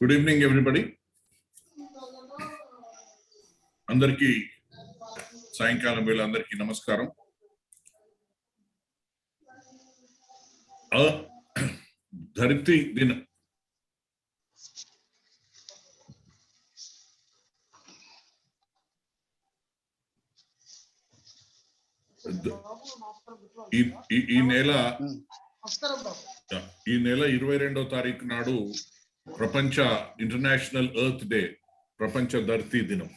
Good evening, everybody. Andarki సాయంకాలం వేళ అందరికీ నమస్కారం. ధరిత్రి దినం ఈ నెల 22వ తారీఖు నాడు ప్రపంచ ఇంటర్నేషనల్ ఎర్త్ డే, ప్రపంచ ధరిత్రి దినం.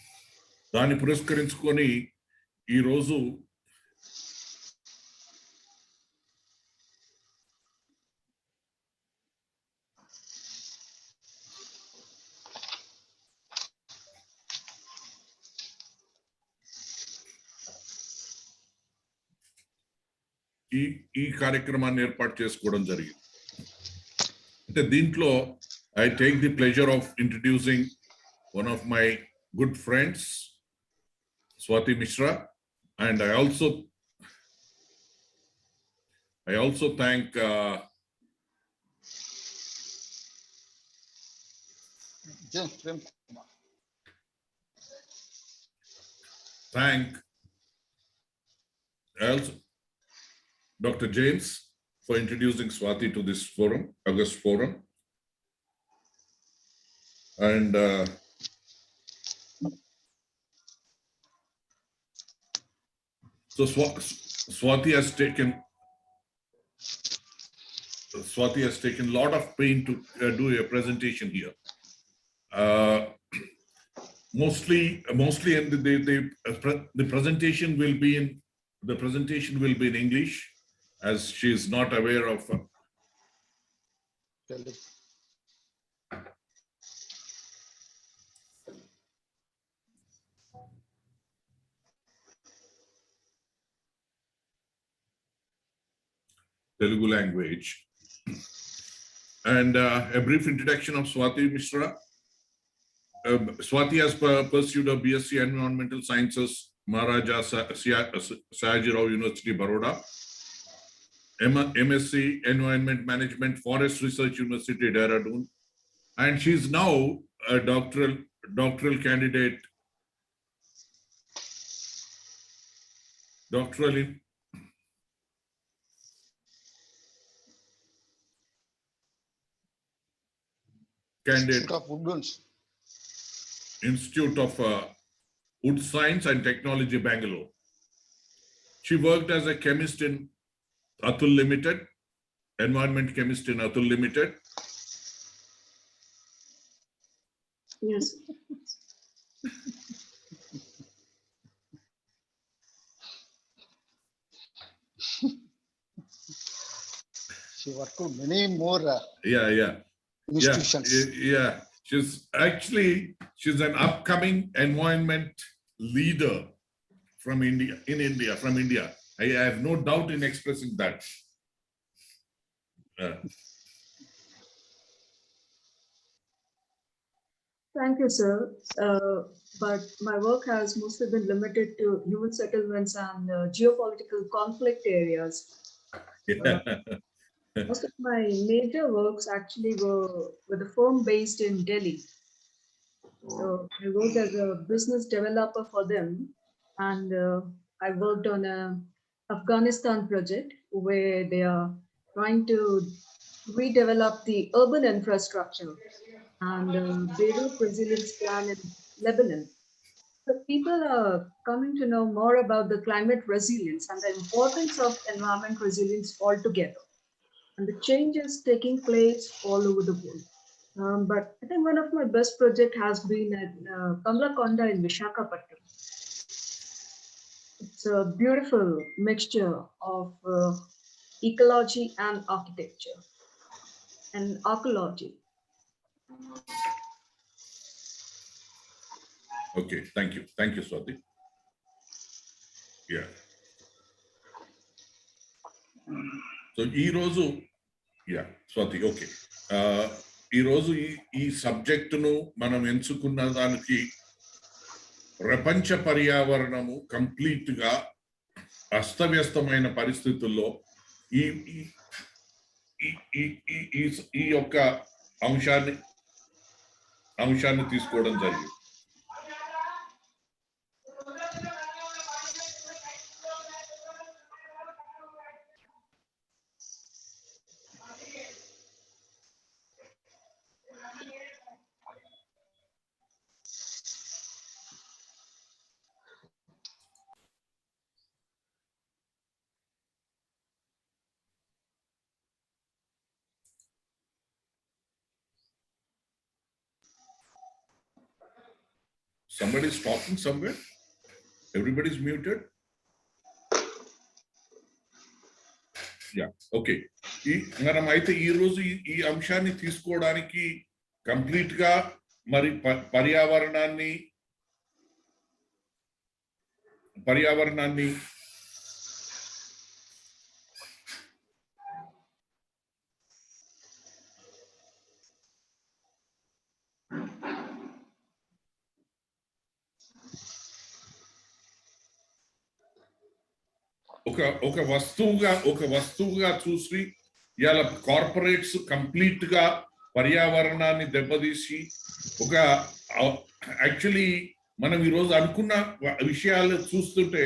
దాన్ని పురస్కరించుకొని ఈరోజు ఈ కార్యక్రమాన్ని ఏర్పాటు చేసుకోవడం జరిగింది. అంటే దీంట్లో I take the pleasure of introducing one of my good friends, Swati Mishra, and I also thank Dr. James for introducing Swati to this forum, August forum. And so Swati has taken a lot of pain to do a presentation here. Mostly, and the presentation will be in English, as she is not aware of. Telugu language. And a brief introduction of Swati Mishra. Swati has pursued a BSc Environmental Sciences, Maharaja Sayajirao University, Baroda. MSc Environment Management, Forest Research University, Dehradun. And she is now a doctoral candidate, of Woodlands Institute of Wood Science and Technology, Bangalore. She worked as a chemist in Atul Limited, environment chemist in Atul Limited. Yes. She worked on many more institutions. Yeah. She's an upcoming environment leader from India. I have no doubt in expressing that. Thank you, sir. But my work has mostly been limited to human settlements and geopolitical conflict areas. Most of my major works actually were with a firm based in Delhi. So I worked as a business developer for them, and I worked on a Afghanistan project where they are trying to redevelop the urban infrastructure and Beirut resilience plan in Lebanon. So people are coming to know more about the climate resilience and the importance of environment resilience altogether, and the changes taking place all over the world. But I think one of my best projects has been at Kamlakonda in Visakhapatnam. It's a beautiful mixture of ecology and architecture and archaeology. Okay, thank you, Swati. Yeah. So Swati, okay. ఈరోజు ఈ సబ్జెక్టును మనం ఎంచుకున్న దానికి ప్రపంచ పర్యావరణము complete గా అస్తవ్యస్తమైన పరిస్థితుల్లో ఈ యొక్క అంశాన్ని అంశాన్ని తీసుకోవడం జరిగింది. Somebody is talking somewhere. Everybody is muted. Yeah, okay. మనం అయితే ఈ రోజు ఈ అంశాన్ని తీసుకోవడానికి కంప్లీట్ గా మరి పర్యావరణాన్ని ఒక వస్తువుగా చూసి ఇవాళ కార్పొరేట్స్ కంప్లీట్ గా పర్యావరణాన్ని దెబ్బతీసి యాక్చువల్లీ మనం ఈరోజు అనుకున్న విషయాలు చూస్తుంటే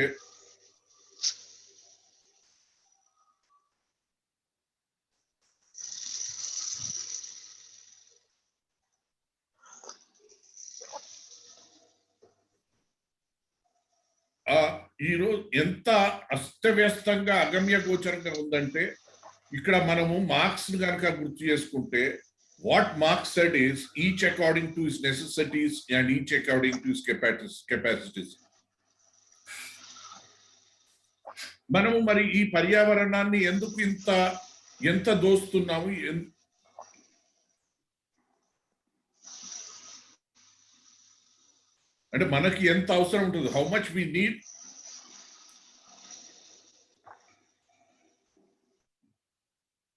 ఈరోజు ఎంత అస్తవ్యస్తంగా అగమ్య గోచరంగా ఉందంటే ఇక్కడ మనము మార్క్స్ కనుక గుర్తు చేసుకుంటే what marks said is each according to his necessities and each according to his capacities. మనము మరి ఈ పర్యావరణాన్ని ఎందుకు ఎంత దోస్తున్నాము, అంటే మనకి ఎంత అవసరం ఉంటుంది, హౌ మచ్ వి నీడ్.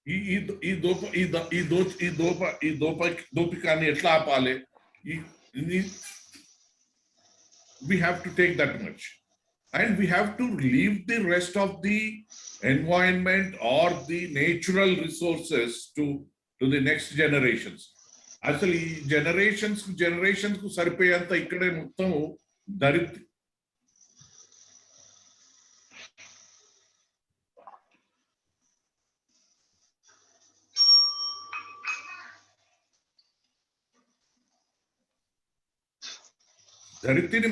ఈ దోపికాన్ని ఎట్లా ఆపాలి? we have to take that much and we have to leave the rest of the environment or the natural resources to the next generations. అసలు ఈ జనరేషన్స్ కు సరిపోయేంత ఇక్కడే మొత్తం ధరిత్రిని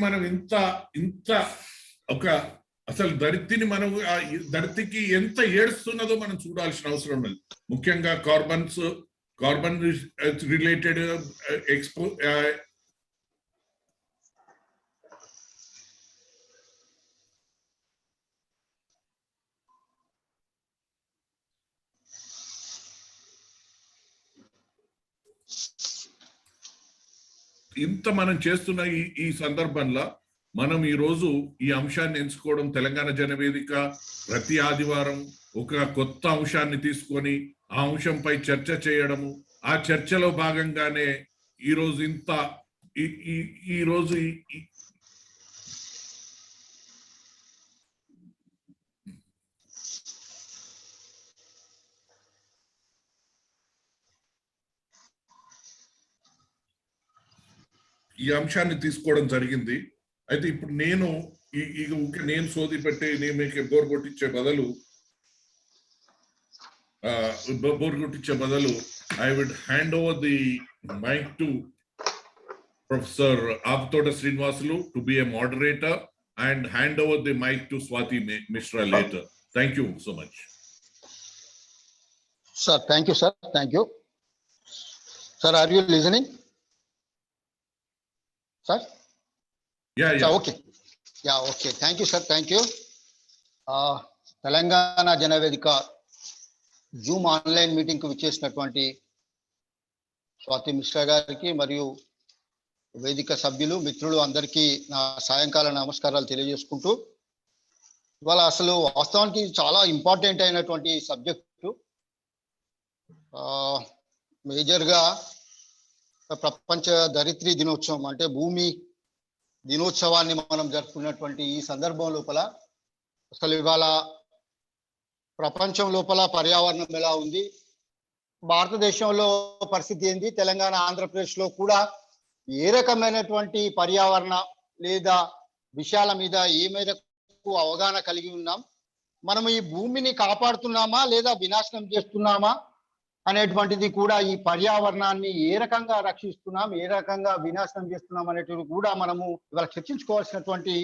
మనం అసలు ధరిత్రిని మనం ధరిత్రికి ఎంత ఏడుస్తున్నదో మనం చూడాల్సిన అవసరం ఉంది. ముఖ్యంగా కార్బన్ రిలేటెడ్ ఇంత మనం చేస్తున్న ఈ సందర్భంలో మనం ఈ రోజు ఈ అంశాన్ని ఎంచుకోవడం, తెలంగాణ జనవేదిక ప్రతి ఆదివారం ఒక కొత్త అంశాన్ని తీసుకొని ఆ అంశంపై చర్చ చేయడము, ఆ చర్చలో భాగంగానే ఈరోజు ఈ అంశాన్ని తీసుకోవడం జరిగింది. అయితే ఇప్పుడు నేను సోది పెట్టి మీకు బోర్ కొట్టించే బదులు I would hand over the mic to Professor Aptota Srinivasulu to be a moderator and hand over the mic to Swati Mishra later. Thank you so much. Sir, thank you, sir. Thank you. Sir, are you listening? Sir? Yeah. Sir, okay. Yeah, okay. Thank you, sir. Thank you. Telangana Jana Vedika Zoom online meeting కు విచ్చేసినటువంటి స్వాతి మిశ్రా గారికి మరియు వేదిక సభ్యులు మిత్రులు అందరికీ నా సాయంకాల నమస్కారాలు తెలియజేసుకుంటూ, ఇవాళ అసలు వాస్తవానికి చాలా ఇంపార్టెంట్ అయినటువంటి సబ్జెక్టు. మేజర్గా ప్రపంచ ధరిత్రి దినోత్సవం అంటే భూమి దినోత్సవాన్ని మనం జరుపుకున్నటువంటి ఈ సందర్భం లోపల అసలు ఇవాళ ప్రపంచం లోపల పర్యావరణం ఎలా ఉంది, భారతదేశంలో పరిస్థితి ఏంది, తెలంగాణ ఆంధ్రప్రదేశ్లో కూడా ఏ రకమైనటువంటి పర్యావరణ లేదా విషయాల మీద ఏ మేరకు అవగాహన కలిగి ఉన్నాం, మనం ఈ భూమిని కాపాడుతున్నామా లేదా వినాశనం చేస్తున్నామా అనేటువంటిది కూడా, ఈ పర్యావరణాన్ని ఏ రకంగా రక్షిస్తున్నాం, ఏ రకంగా వినాశనం చేస్తున్నాం అనేటివి కూడా మనము ఇవాళ చర్చించుకోవాల్సినటువంటి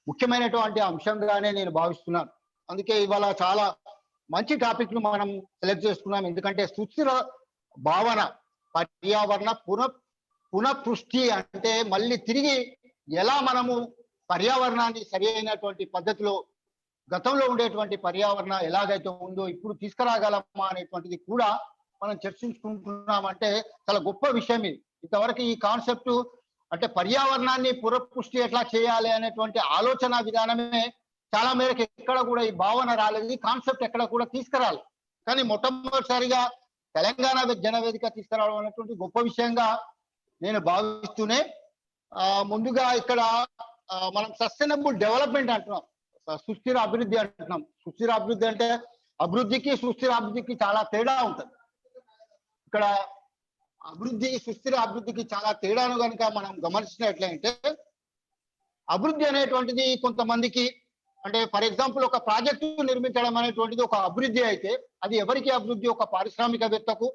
ముఖ్యమైనటువంటి అంశంగానే నేను భావిస్తున్నాను. అందుకే ఇవాళ చాలా మంచి టాపిక్లు మనం సెలెక్ట్ చేసుకున్నాం. ఎందుకంటే సుస్థిర భావన, పర్యావరణ పునఃసృష్టి అంటే మళ్ళీ తిరిగి ఎలా మనము పర్యావరణాన్ని సరి అయినటువంటి పద్ధతిలో గతంలో ఉండేటువంటి పర్యావరణ ఎలాగైతే ఉందో ఇప్పుడు తీసుకురాగలమా అనేటువంటిది కూడా మనం చర్చించుకుంటున్నామంటే చాలా గొప్ప విషయం ఇది. ఇంతవరకు ఈ కాన్సెప్ట్ అంటే పర్యావరణాన్ని పునఃసృష్టి ఎట్లా చేయాలి అనేటువంటి ఆలోచన విధానమే చాలా మేరకు ఎక్కడ కూడా ఈ భావన రాలేదు, ఈ కాన్సెప్ట్ ఎక్కడ కూడా తీసుకురాలి. కానీ మొట్టమొదటిసారిగా తెలంగాణ జన వేదిక తీసుకురావడం అనేటువంటి గొప్ప విషయంగా నేను భావిస్తూనే, ముందుగా ఇక్కడ మనం సస్టైనబుల్ డెవలప్మెంట్ అంటున్నాం, సుస్థిర అభివృద్ధి అంటున్నాం. సుస్థిర అభివృద్ధి అంటే అభివృద్ధికి సుస్థిర అభివృద్ధికి చాలా తేడా ఉంటుంది. ఇక్కడ అభివృద్ధి సుస్థిర అభివృద్ధికి చాలా తేడాను కనుక మనం గమనించినట్లయితే, అభివృద్ధి అనేటువంటిది కొంతమందికి అంటే ఫర్ ఎగ్జాంపుల్ ఒక ప్రాజెక్టు నిర్మించడం అనేటువంటిది ఒక అభివృద్ధి అయితే, అది ఎవరికి అభివృద్ధి? ఒక పారిశ్రామికవేత్తకు,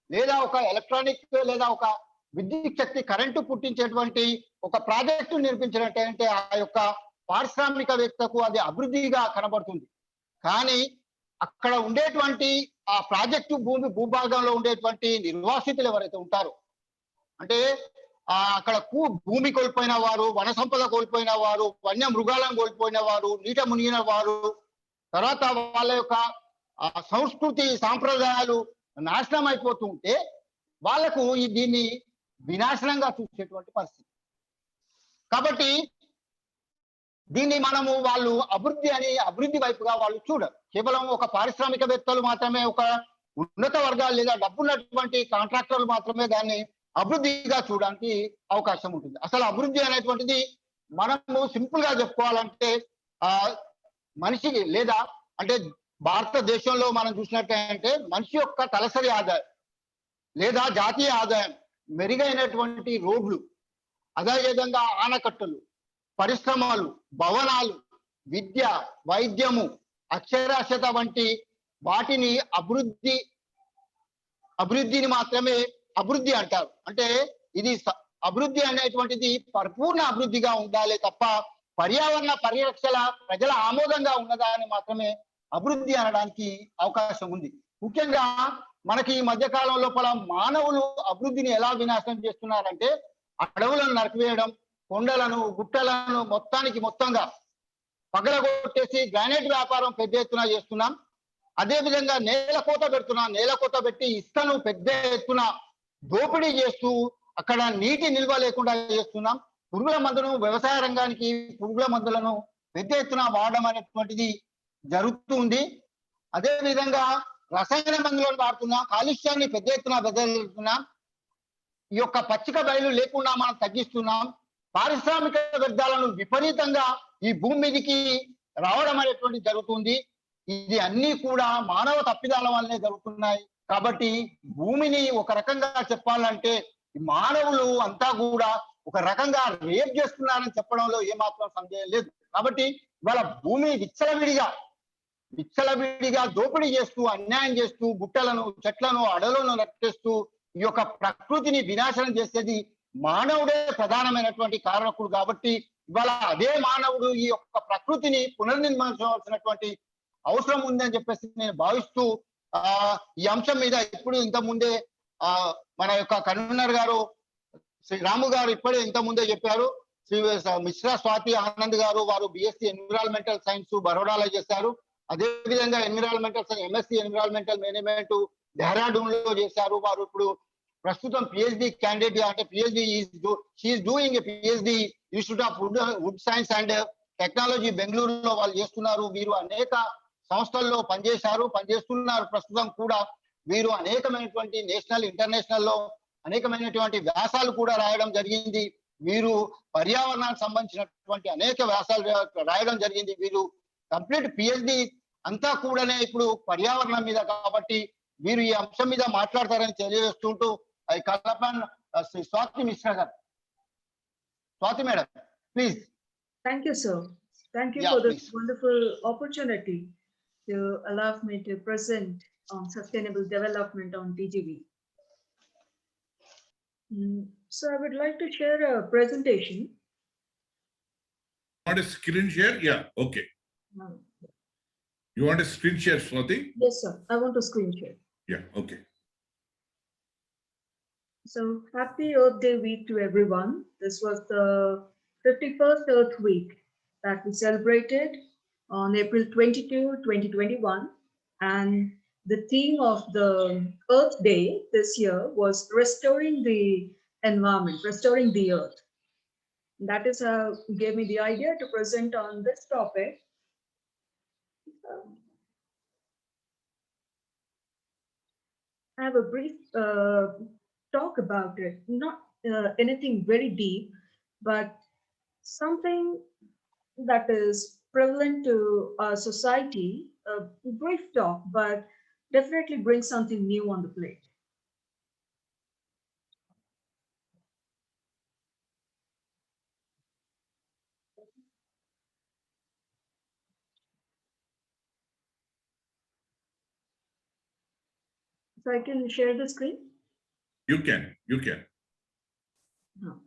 లేదా ఒక ఎలక్ట్రానిక్ లేదా ఒక విద్యుత్ శక్తి కరెంటు పుట్టించేటువంటి ఒక ప్రాజెక్టు నిర్మించినట్టయితే ఆ యొక్క పారిశ్రామికవేత్తకు అది అభివృద్ధిగా కనబడుతుంది. కానీ అక్కడ ఉండేటువంటి ఆ ప్రాజెక్టు భూభాగంలో ఉండేటువంటి నిర్వాసితులు ఎవరైతే ఉంటారో, అంటే అక్కడ భూమి కోల్పోయిన వారు, వన సంపద కోల్పోయిన వారు, వన్య మృగాలను కోల్పోయిన వారు, నీట మునిగిన వారు, తర్వాత వాళ్ళ యొక్క సంస్కృతి సాంప్రదాయాలు నాశనం అయిపోతుంటే వాళ్లకు దీన్ని వినాశనంగా చూసేటువంటి పరిస్థితి. కాబట్టి దీన్ని మనము వాళ్ళు అభివృద్ధి వైపుగా వాళ్ళు చూడరు. కేవలం ఒక పారిశ్రామికవేత్తలు మాత్రమే, ఒక ఉన్నత వర్గాలు లేదా డబ్బున్నటువంటి కాంట్రాక్టర్లు మాత్రమే దాన్ని అభివృద్ధిగా చూడడానికి అవకాశం ఉంటుంది. అసలు అభివృద్ధి అనేటువంటిది మనము సింపుల్ గా చెప్పుకోవాలంటే మనిషికి లేదా అంటే భారతదేశంలో మనం చూసినట్టయితే మనిషి యొక్క తలసరి ఆదాయం లేదా జాతీయ ఆదాయం, మెరుగైనటువంటి రోడ్లు, అదేవిధంగా ఆనకట్టలు, పరిశ్రమలు, భవనాలు, విద్య, వైద్యము, అక్షరాస్యత వంటి వాటిని అభివృద్ధిని మాత్రమే అభివృద్ధి అంటారు. అంటే ఇది అభివృద్ధి అనేటువంటిది పరిపూర్ణ అభివృద్ధిగా ఉండాలి తప్ప పర్యావరణ పరిరక్షణ ప్రజల ఆమోదంగా ఉన్నదాన్ని మాత్రమే అభివృద్ధి అనడానికి అవకాశం ఉంది. ముఖ్యంగా మనకి ఈ మధ్య కాలం లోపల మానవులు అభివృద్ధిని ఎలా వినాశనం చేస్తున్నారంటే, అడవులను నరికివేయడం, కొండలను గుట్టలను మొత్తంగా పగలగొట్టేసి గ్రానైట్ వ్యాపారం పెద్ద ఎత్తున చేస్తున్నాం. అదే విధంగా నేల కోత పెట్టి ఇసుకను పెద్ద ఎత్తున దోపిడీ చేస్తూ అక్కడ నీటి నిల్వ లేకుండా చేస్తున్నాం. పురుగుల మందులను, వ్యవసాయ రంగానికి పురుగుల మందులను పెద్ద ఎత్తున వాడడం అనేటువంటిది జరుగుతుంది. అదే విధంగా రసాయన మందులను వాడుతున్నాం, కాలుష్యాన్ని పెద్ద ఎత్తున వెదజల్లుతున్నాం. ఈ యొక్క పచ్చిక బయలు లేకుండా మనం తగ్గిస్తున్నాం. పారిశ్రామిక వ్యర్థాలను విపరీతంగా ఈ భూమి మీదకి రావడం అనేటువంటి జరుగుతుంది. ఇది అన్ని కూడా మానవ తప్పిదాల వల్లనే జరుగుతున్నాయి. కాబట్టి భూమిని ఒక రకంగా చెప్పాలంటే మానవులు అంతా కూడా ఒక రకంగా రేప్ చేస్తున్నారని చెప్పడంలో ఏమాత్రం సందేహం లేదు. కాబట్టి ఇవాళ భూమి విచ్చలవిడిగా దోపిడీ చేస్తూ, అన్యాయం చేస్తూ, గుట్టలను, చెట్లను, అడవులను నరికేస్తూ ఈ యొక్క ప్రకృతిని వినాశనం చేసేది మానవుడే ప్రధానమైనటువంటి కారకుడు. కాబట్టి ఇవాళ అదే మానవుడు ఈ యొక్క ప్రకృతిని పునర్నిర్మించవలసినటువంటి అవసరం ఉందని చెప్పేసి నేను భావిస్తూ ఈ అంశం మీద ఇప్పుడు ఇంతకుముందే మన యొక్క కన్వీనర్ గారు శ్రీ రాము గారు ఇప్పుడే ఇంతకుముందే చెప్పారు. శ్రీ మిశ్రా స్వాతి ఆనంద్ గారు, వారు బిఎస్సి ఎన్విరాన్మెంటల్ సైన్స్ బరోడాలో చేశారు. అదే విధంగా ఎంఎస్సి ఎన్విరాన్మెంటల్ మేనేజ్మెంట్ డెహ్రాడూన్ లో చేశారు. వారు ఇప్పుడు ప్రస్తుతం పిహెచ్డి క్యాండిడేట్, అంటే she is doing PhD institute of wood science and technology బెంగళూరులో వాళ్ళు చేస్తున్నారు. వీరు అనేక సంస్థల్లో పనిచేస్తున్నారు. ప్రస్తుతం కూడా వీరు అనేకమైనటువంటి నేషనల్, ఇంటర్నేషనల్ లో అనేకమైనటువంటి వ్యాసాలు కూడా రాయడం జరిగింది. వీరు పర్యావరణానికి సంబంధించినటువంటి అనేక వ్యాసాలు రాయడం జరిగింది. వీరు కంప్లీట్ పిహెచ్డి అంతా కూడానే ఇప్పుడు పర్యావరణం మీద, కాబట్టి వీరు ఈ అంశం మీద మాట్లాడతారని తెలియజేస్తుంటూ I call upon Shri Swati Mishra garu. Swati madam, please. Thank you, sir. Thank you Yeah, for this please. wonderful opportunity to allow me to present on sustainable development on TJV. So I would like to share a presentation. Want a screen share? Yeah, okay. Um, You want a screen share, Swati? Yes, sir. I want to screen share. Yeah, okay. So happy Earth Day week to everyone. This was the 51st Earth Week that we celebrated on April 22, 2021. And the theme of the Earth Day this year was restoring the environment, restoring the earth. That is how gave me the idea to present on this topic. I have a brief talk about it, not anything very deep, but something that is prevalent to our society, a brief talk, but definitely brings something new on the plate. So I can share the screen. You can, you can. No.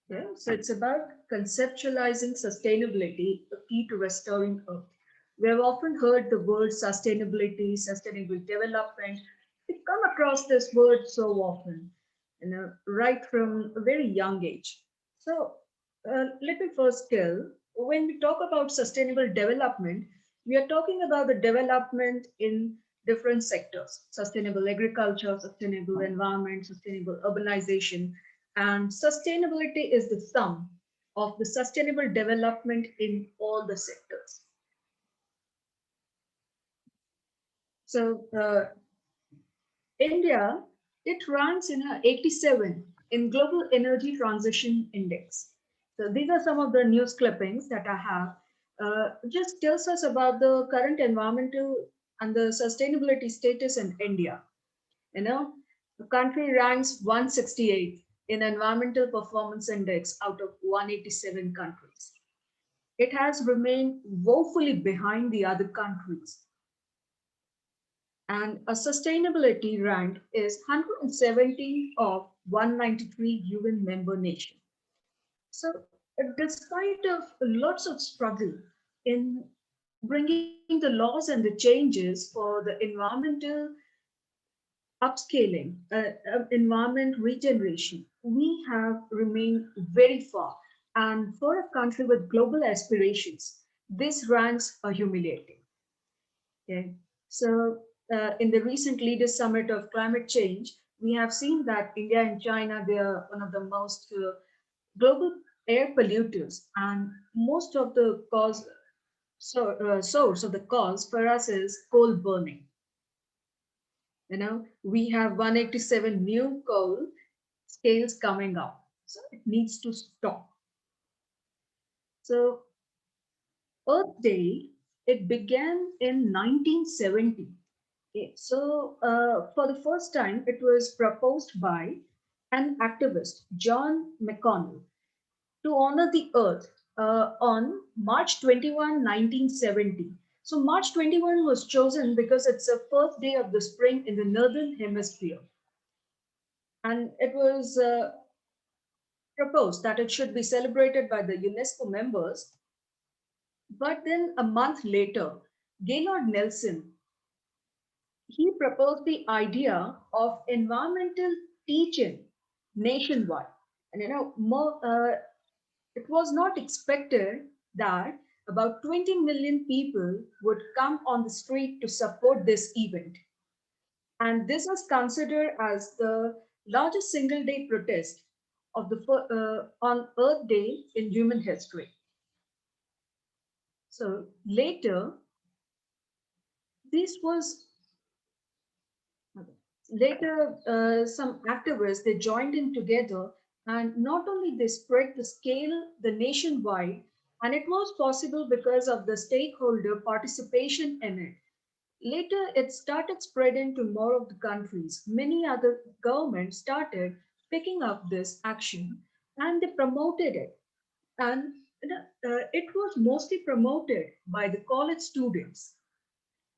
Yeah, so it's about conceptualizing sustainability, the key to restoring Earth. We have often heard the word sustainability, sustainable development. We come across this word so often, right from a very young age. So let me first tell, when we talk about sustainable development, we are talking about the development in different sectors: sustainable agriculture, sustainable environment, sustainable urbanization, and sustainability is the sum of the sustainable development in all the sectors. So India, it ranks in a 87 in Global Energy Transition Index. So these are some of the news clippings that I have. Just tells us about the current environmental and the sustainability status in India. You know, the country ranks 168 in Environmental Performance Index out of 187 countries. It has remained woefully behind the other countries. And a sustainability rank is 170 of 193 UN member nation. So despite of lots of struggle in bringing the laws and the changes for the environmental upscaling, environment regeneration, we have remained very far. And for a country with global aspirations, this ranks are humiliating. Okay. So in the recent Leaders Summit of Climate Change, we have seen that India and China, they are one of the most global air polluters, and most of the source of the cause for us is coal burning. We have 187 new coal scales coming up, so it needs to stop. So Earth Day, it began in 1970. Okay, so for the first time, it was proposed by an activist, John McConnell, to honor the Earth on March 21, 1970. So March 21 was chosen because it's the first day of the spring in the Northern Hemisphere. And it was proposed that it should be celebrated by the UNESCO members. But then a month later, Gaylord Nelson, he proposed the idea of environmental teaching nationwide. And it was not expected that about 20 million people would come on the street to support this event. And this was considered as the largest single day protest of on Earth Day in human history. So later, this was later some activists, they joined in together, and not only they spread the scale the nationwide, and it was possible because of the stakeholder participation in it. Later, it started spreading to more of the countries. Many other governments started picking up this action and they promoted it. And it was mostly promoted by the college students,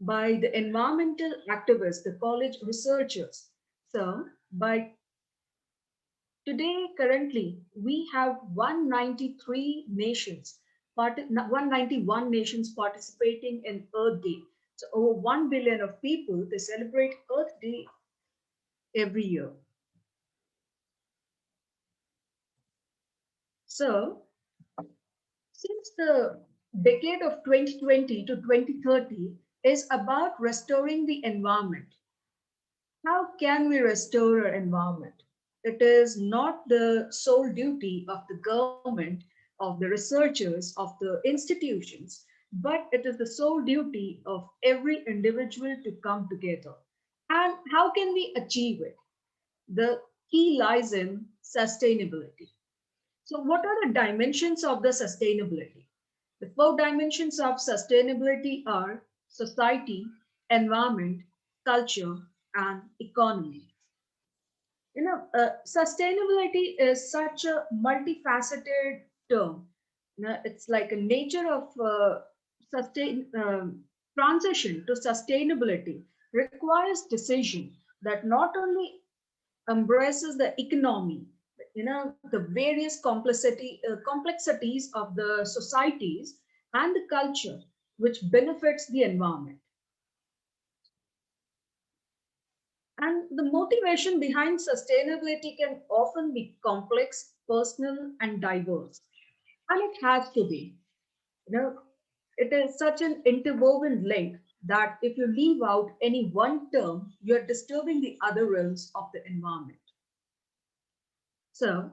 by the environmental activists, the college researchers. So, by today, currently, we have 193 nations, 191 nations participating in Earth Day. So over 1 billion of people, they celebrate Earth Day every year. So since the decade of 2020 to 2030 is about restoring the environment, how can we restore our environment? It is not the sole duty of the government, of the researchers, of the institutions, but it is the sole duty of every individual to come together. And how can we achieve it? The key lies in sustainability. So, what are the dimensions of the sustainability? The four dimensions of sustainability are society, environment, culture, and economy. Sustainability is such a multifaceted term. It's like a nature of transition to sustainability requires decision that not only embraces the economy, the various complexities of the societies and the culture which benefits the environment. And the motivation behind sustainability can often be complex, personal, and diverse. And it has to be. You know, it is such an interwoven link that if you leave out any one term, you're disturbing the other realms of the environment. So,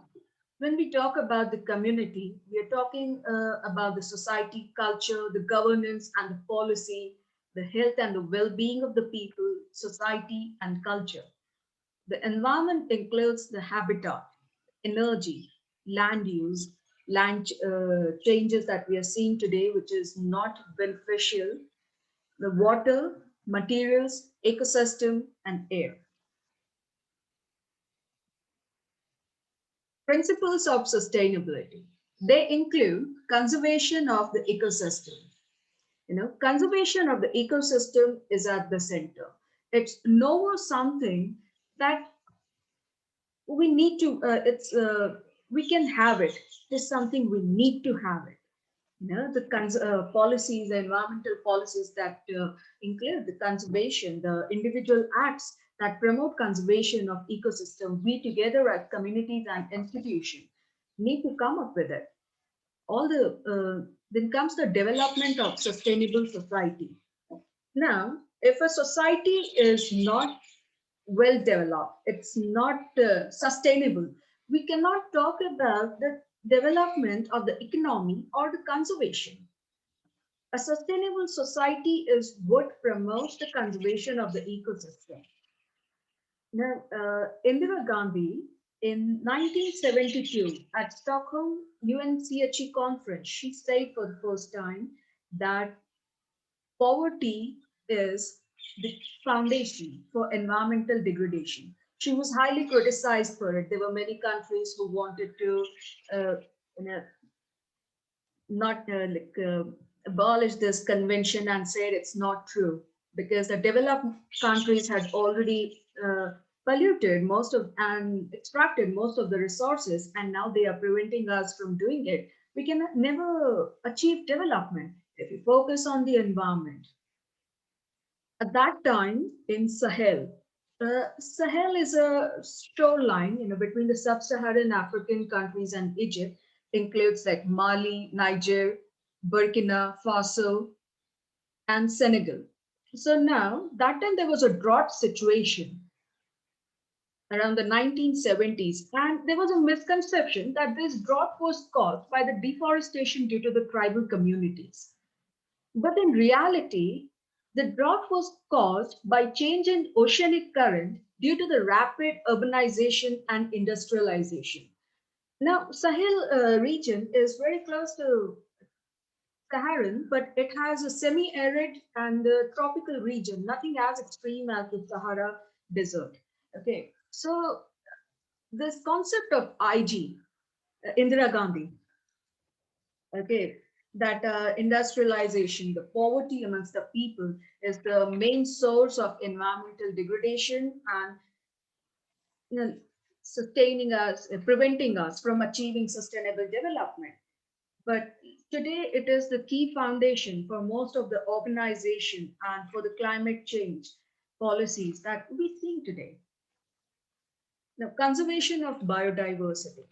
when we talk about the community, we are talking about the society, culture, the governance and the policy, the health and the well being of the people, society, and culture. The environment includes the habitat, energy, land use, land changes that we are seeing today, which is not beneficial, the water, materials, ecosystem, and air. Principles of sustainability. They include conservation of the ecosystem. Conservation of the ecosystem is at the center. It's no more something that we need to we can have it. It's something we need to have it. The policies, the environmental policies that include the conservation, the individual acts that promote conservation of ecosystem, we together as communities and institutions need to come up with it. All the then comes the development of sustainable society. Now, if a society is not well developed, it's not sustainable, we cannot talk about the development of the economy or the conservation. A sustainable society is what promotes the conservation of the ecosystem. Now, Indira Gandhi in 1972 at Stockholm UNCHE conference, she said for the first time that poverty is the foundation for environmental degradation. She was highly criticized for it. There were many countries who wanted to uh, you know, not abolish this convention and said it's not true because the developed countries had already polluted most of and extracted most of the resources, and now they are preventing us from doing it. We can never achieve development if we focus on the environment. At that time in Sahel, Sahel is a shoreline, between the sub-Saharan African countries and Egypt, includes like Mali, Niger, Burkina Faso, and Senegal. So now, that time there was a drought situation around the 1970s, and there was a misconception that this drought was caused by the deforestation due to the tribal communities. But in reality, the drought was caused by change in oceanic current due to the rapid urbanization and industrialization. Now, Sahel region is very close to Saharan, but it has a semi-arid and a tropical region, nothing as extreme as the Sahara Desert. Okay, so this concept of IG, Indira Gandhi, okay, that industrialization, the poverty amongst the people is the main source of environmental degradation and, you know, sustaining us, preventing us from achieving sustainable development. But today it is the key foundation for most of the organization and for the climate change policies that we see today. Now, conservation of biodiversity.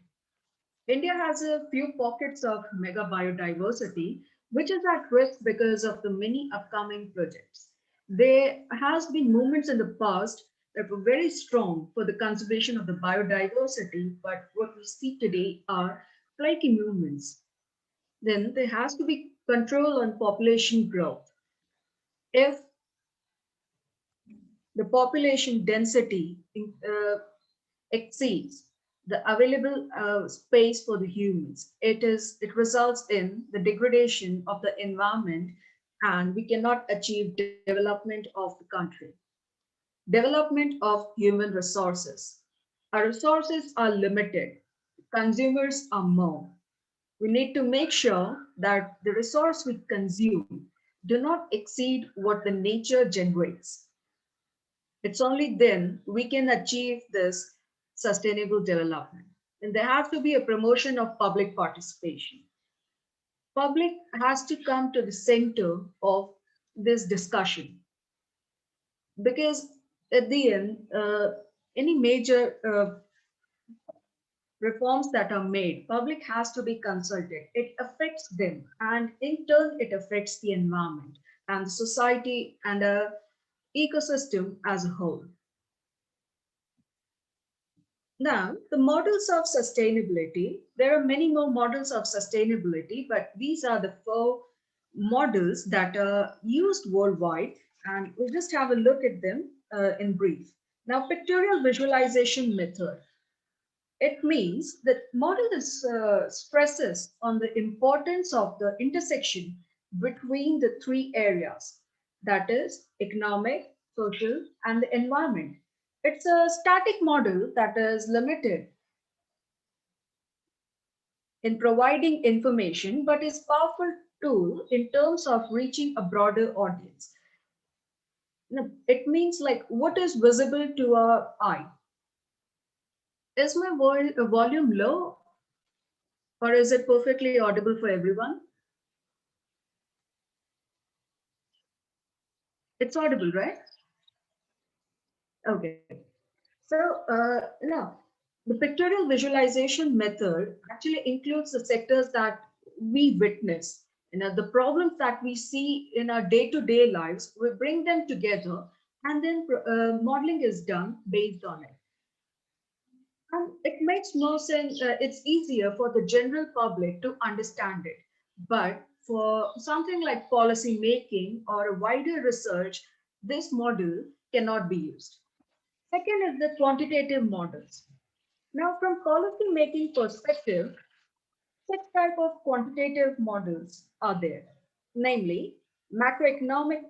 India has a few pockets of mega biodiversity, which is at risk because of the many upcoming projects. There has been movements in the past that were very strong for the conservation of the biodiversity, but what we see today are flaky movements. Then there has to be control on population growth. If the population density exceeds the available space for the humans, it results in the degradation of the environment, and we cannot achieve development of the country. Development of human resources. Our resources are limited. Consumers are more. We need to make sure that the resource we consume do not exceed what the nature generates. It's only then we can achieve this sustainable development. And there has to be a promotion of public participation. Public has to come to the center of this discussion because at the end, any major reforms that are made, public has to be consulted. It affects them, and in turn, it affects the environment and the society and the ecosystem as a whole. Now, the models of sustainability, there are many more models of sustainability, but these are the four models that are used worldwide, and we'll just have a look at them in brief. Now, pictorial visualization method. It means that model is, stresses on the importance of the intersection between the three areas, that is economic, social, and the environment. It's a static model that is limited in providing information, but is powerful tool in terms of reaching a broader audience. Now, it means like what is visible to our eye. Is my volume low or is it perfectly audible for everyone? It's audible, right? Okay. So now the pictorial visualization method actually includes the sectors that we witness. You know, the problems that we see in our day-to-day lives, we bring them together and then modeling is done based on it. And it makes no sense. It's easier for the general public to understand it. But for something like policy making or a wider research, this model cannot be used. Second is the quantitative models. Now, from policy making perspective, six type of quantitative models are there, namely macroeconomic,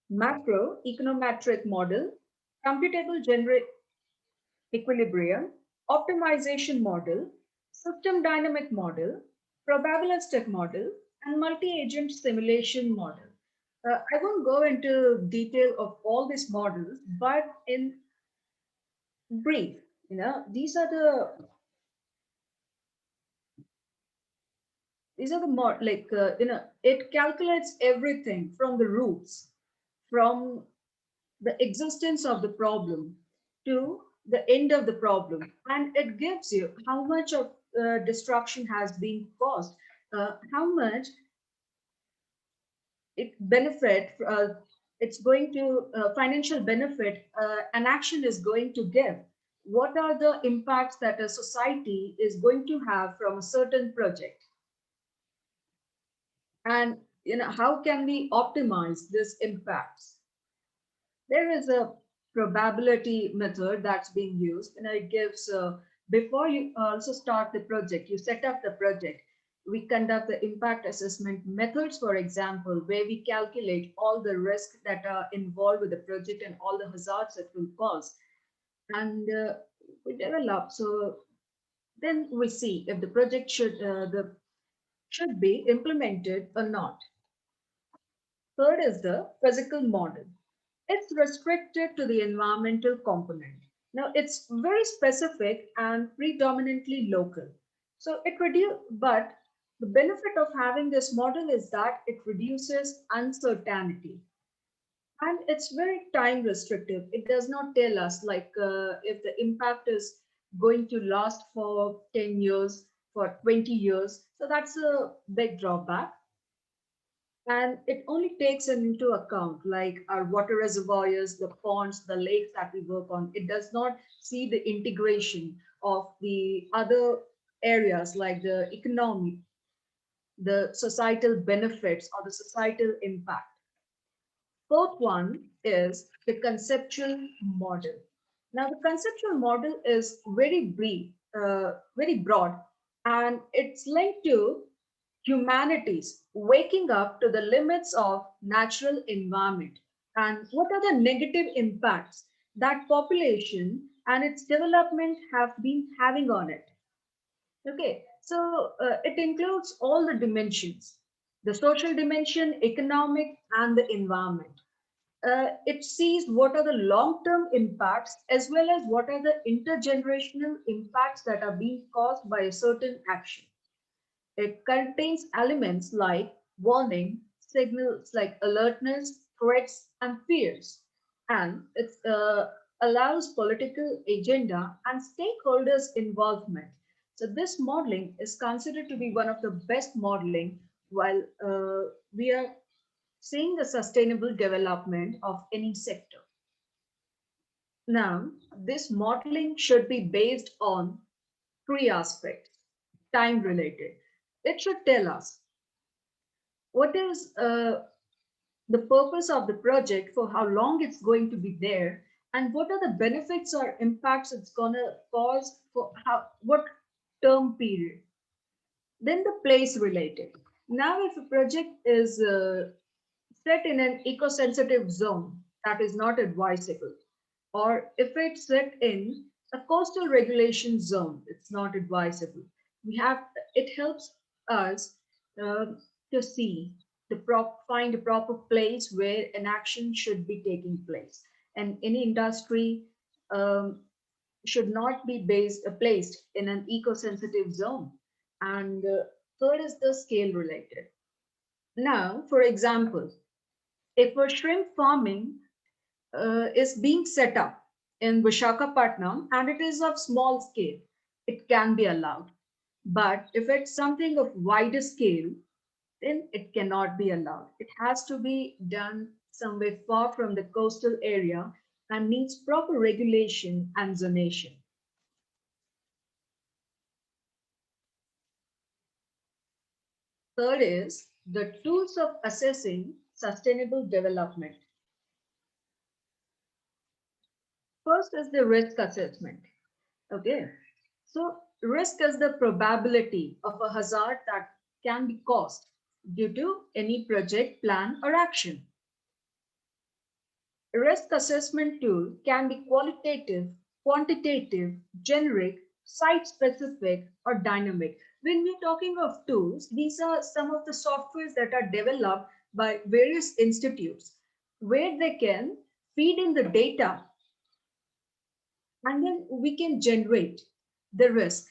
macroeconometric model, computable generic equilibrium, optimization model, system dynamic model, probabilistic model, and multi-agent simulation model. I won't go into detail of all these models, but in brief, you know, these are the more like you know, it calculates everything from the roots, from the existence of the problem to the end of the problem, and it gives you how much of destruction has been caused, how much it benefit, it's going to financial benefit an action is going to give. What are the impacts that a society is going to have from a certain project? And you know, how can we optimize this impacts? There is a probability method that's being used, and it gives before you also start the project, you set up the project. we conduct the impact assessment methods, for example, where we calculate all the risks that are involved with the project and all the hazards it will cause. And we develop. So then we see if the project should be implemented or not. Third is the physical model. It's restricted to the environmental component. Now it's very specific and predominantly local. So but the benefit of having this model is that it reduces uncertainty. And it's very time restrictive. It does not tell us like if the impact is going to last for 10 years, for 20 years. So that's a big drawback. And it only takes into account like our water reservoirs, the ponds, the lakes that we work on. It does not see the integration of the other areas like the economy, the societal benefits or the societal impact. Fourth one is the conceptual model. Now, the conceptual model is very brief, very broad, and it's linked to humanities waking up to the limits of natural environment and what are the negative impacts that population and its development have been having on it. Okay, so it includes all the dimensions, the social dimension, economic, and the environment. It sees what are the long-term impacts as well as what are the intergenerational impacts that are being caused by a certain action. It contains elements like warning, signals like alertness, threats, and fears. And it allows political agenda and stakeholders' involvement. So this modeling is considered to be one of the best modeling while we are seeing the sustainable development of any sector. Now, this modeling should be based on three aspects, time related. It should tell us what is the purpose of the project, for how long it's going to be there, and what are the benefits or impacts it's going to cause for what term period. Then the place related. Now, if a project is set in an eco-sensitive zone, that is not advisable. Or if it's set in a coastal regulation zone, it's not advisable. It helps us uh, to see find a proper place where an action should be taking place. And any industry um, should not be placed in an eco-sensitive zone. And third is the scale related. Now, for example, if a shrimp farming is being set up in Vishakhapatnam and it is of small scale, it can be allowed. But if it's something of wider scale, then it cannot be allowed. It has to be done somewhere far from the coastal area and needs proper regulation and zonation. Third is the tools of assessing sustainable development. First is the risk assessment. Okay, so risk is the probability of a hazard that can be caused due to any project, plan, or action. A risk assessment tool can be qualitative, quantitative, generic, site-specific, or dynamic. When we're talking of tools, these are some of the softwares that are developed by various institutes where they can feed in the data and then we can generate the risk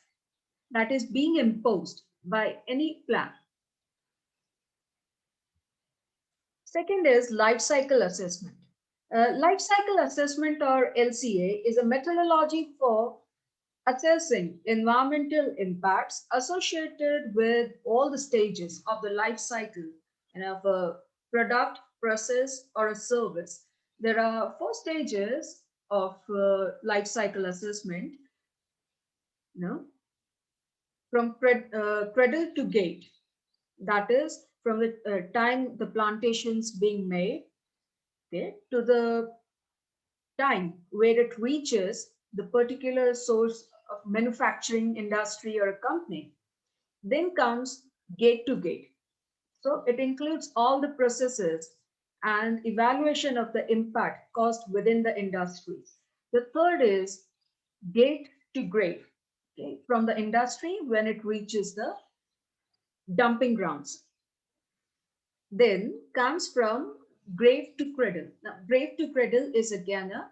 that is being imposed by any plan. Second is life cycle assessment. Life cycle assessment or LCA is a methodology for assessing environmental impacts associated with all the stages of the life cycle and of a product, process, or a service. There are four stages of life cycle assessment, from cradle to gate. That is from the time the plantations being made, okay, to the time where it reaches the particular source of manufacturing industry or a company. Then comes gate to gate. So it includes all the processes and evaluation of the impact caused within the industry. The third is gate to grave, okay, from the industry when it reaches the dumping grounds. Then comes from grave to cradle. Now, grave to cradle is again a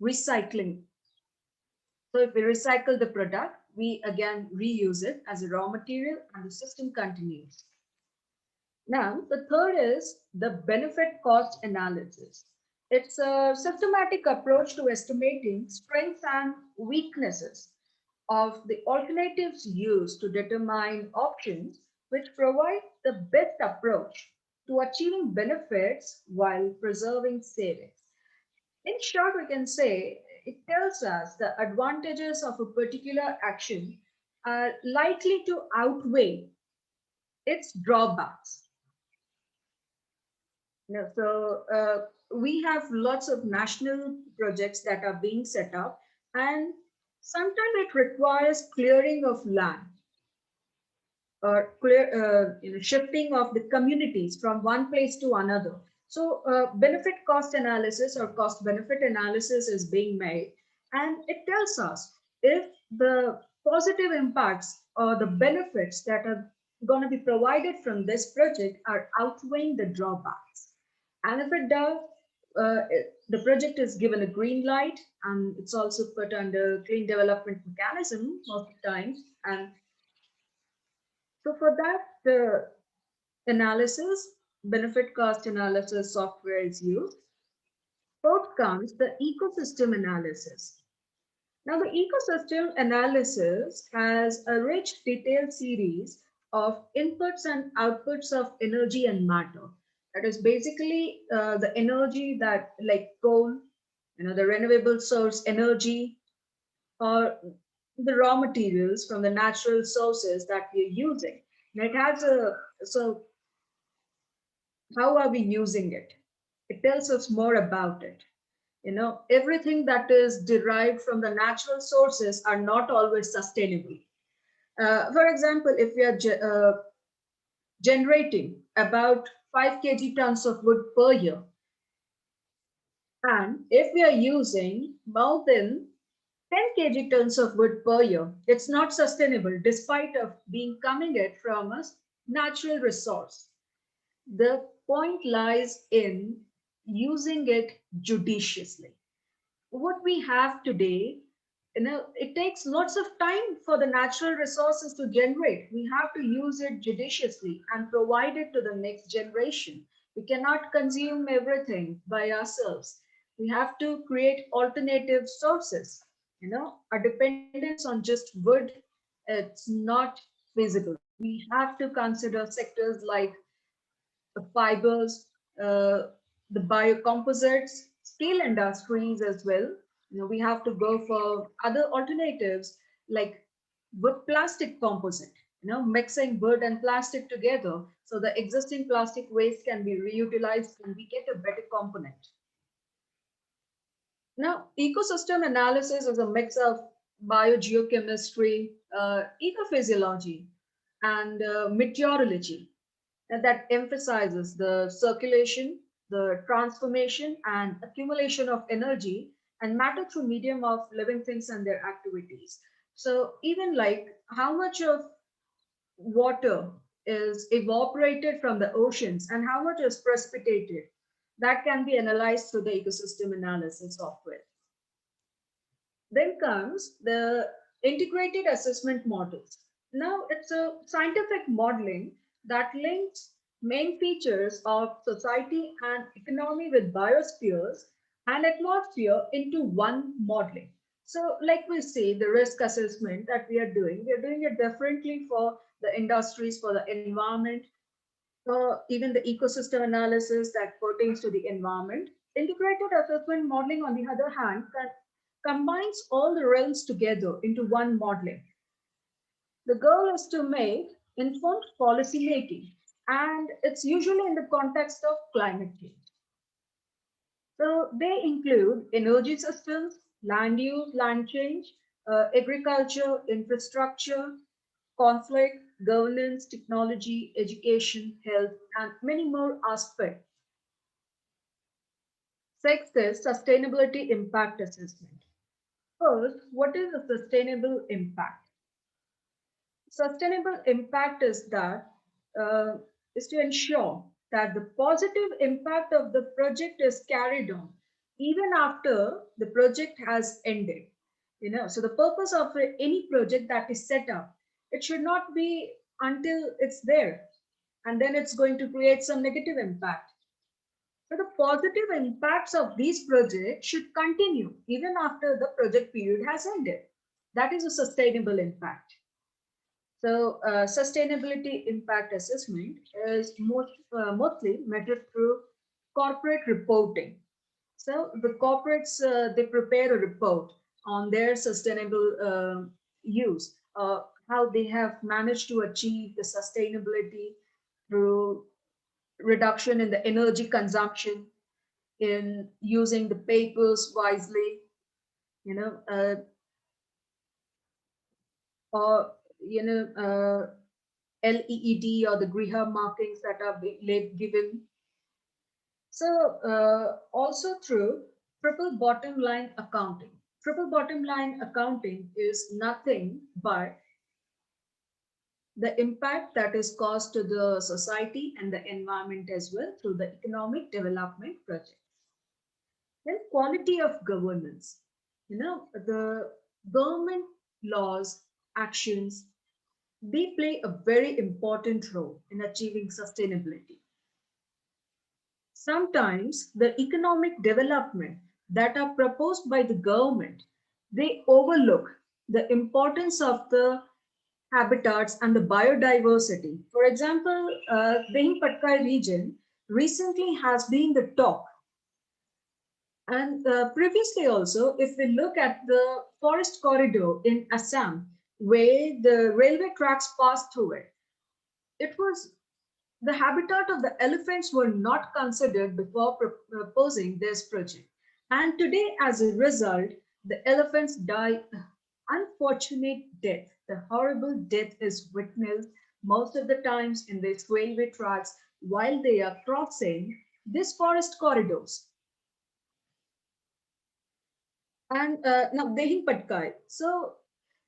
recycling. So if we recycle the product, we again reuse it as a raw material and the system continues. Now, the third is the benefit cost analysis. It's a systematic approach to estimating strengths and weaknesses of the alternatives used to determine options which provide the best approach to achieving benefits while preserving savings. In short, we can say it tells us the advantages of a particular action are likely to outweigh its drawbacks. We have lots of national projects that are being set up, and sometimes it requires clearing of land or shifting of the communities from one place to another. So benefit cost analysis or cost benefit analysis is being made, and it tells us if the positive impacts or the benefits that are going to be provided from this project are outweighing the drawbacks. And if it does, the project is given a green light, and it's also put under clean development mechanism most of the times. And so for that, the analysis, benefit cost analysis software is used. Fourth comes the ecosystem analysis. Now, the ecosystem analysis has a rich, detailed series of inputs and outputs of energy and matter. That is basically the energy that, like coal, the renewable source energy, or the raw materials from the natural sources that we're using. And it has a, so how are we using it? It tells us more about it. Everything that is derived from the natural sources are not always sustainable. For example, if we are generating about 5 kg tons of wood per year, and if we are using more than 10 kg tons of wood per year, it's not sustainable despite of being coming it from a natural resource. The point lies in using it judiciously. What we have today, it takes lots of time for the natural resources to generate. We have to use it judiciously and provide it to the next generation. We cannot consume everything by ourselves. We have to create alternative sources. A dependence on just wood, it's not feasible. We have to consider sectors like the fibers, the biocomposites, steel industries as well. We have to go for other alternatives like wood plastic composite, mixing wood and plastic together. So the existing plastic waste can be reutilized and we get a better component. Now, ecosystem analysis is a mix of biogeochemistry, ecophysiology, and meteorology that emphasizes the circulation, the transformation and accumulation of energy and matter through medium of living things and their activities. So even like how much of water is evaporated from the oceans and how much is precipitated, that can be analyzed through the ecosystem analysis software. Then comes the integrated assessment models. Now it's a scientific modeling that links main features of society and economy with biospheres and atmosphere into one modeling. So like we see the risk assessment that we are doing it differently for the industries, for the environment, for even the ecosystem analysis that pertains to the environment. Integrated assessment modeling, on the other hand, that combines all the realms together into one modeling. The goal is to make informed policy making, and it's usually in the context of climate change. So they include energy systems, land use, land change, agriculture, infrastructure, conflict, governance, technology, education, health, and many more aspects. Sixth is sustainability impact assessment. First, what is a sustainable impact? Sustainable impact uh, is to ensure that the positive impact of the project is carried on even after the project has ended. So the purpose of any project that is set up, it should not be until it's there and then it's going to create some negative impact. So the positive impacts of these projects should continue even after the project period has ended. That is a sustainable impact. So sustainability impact assessment is mostly measured through corporate reporting. So the corporates, they prepare a report on their sustainable use, how they have managed to achieve the sustainability through reduction in the energy consumption, in using the papers wisely, you know, or you know, LEED or the Griha markings that are given. So also through triple bottom line accounting. Triple bottom line accounting is nothing but the impact that is caused to the society and the environment as well through the economic development projects. Then quality of governance. The government laws, actions, they play a very important role in achieving sustainability. Sometimes the economic development that are proposed by the government, they overlook the importance of the habitats and the biodiversity. For example, the region recently has been the talk. And previously also, if we look at the forest corridor in Assam, where the railway tracks pass through it, it was the habitat of the elephants were not considered before proposing this project. And today, as a result, the elephants die unfortunate death. The horrible death is witnessed most of the times in these railway tracks while they are crossing these forest corridors. And now Dehin Patkai. So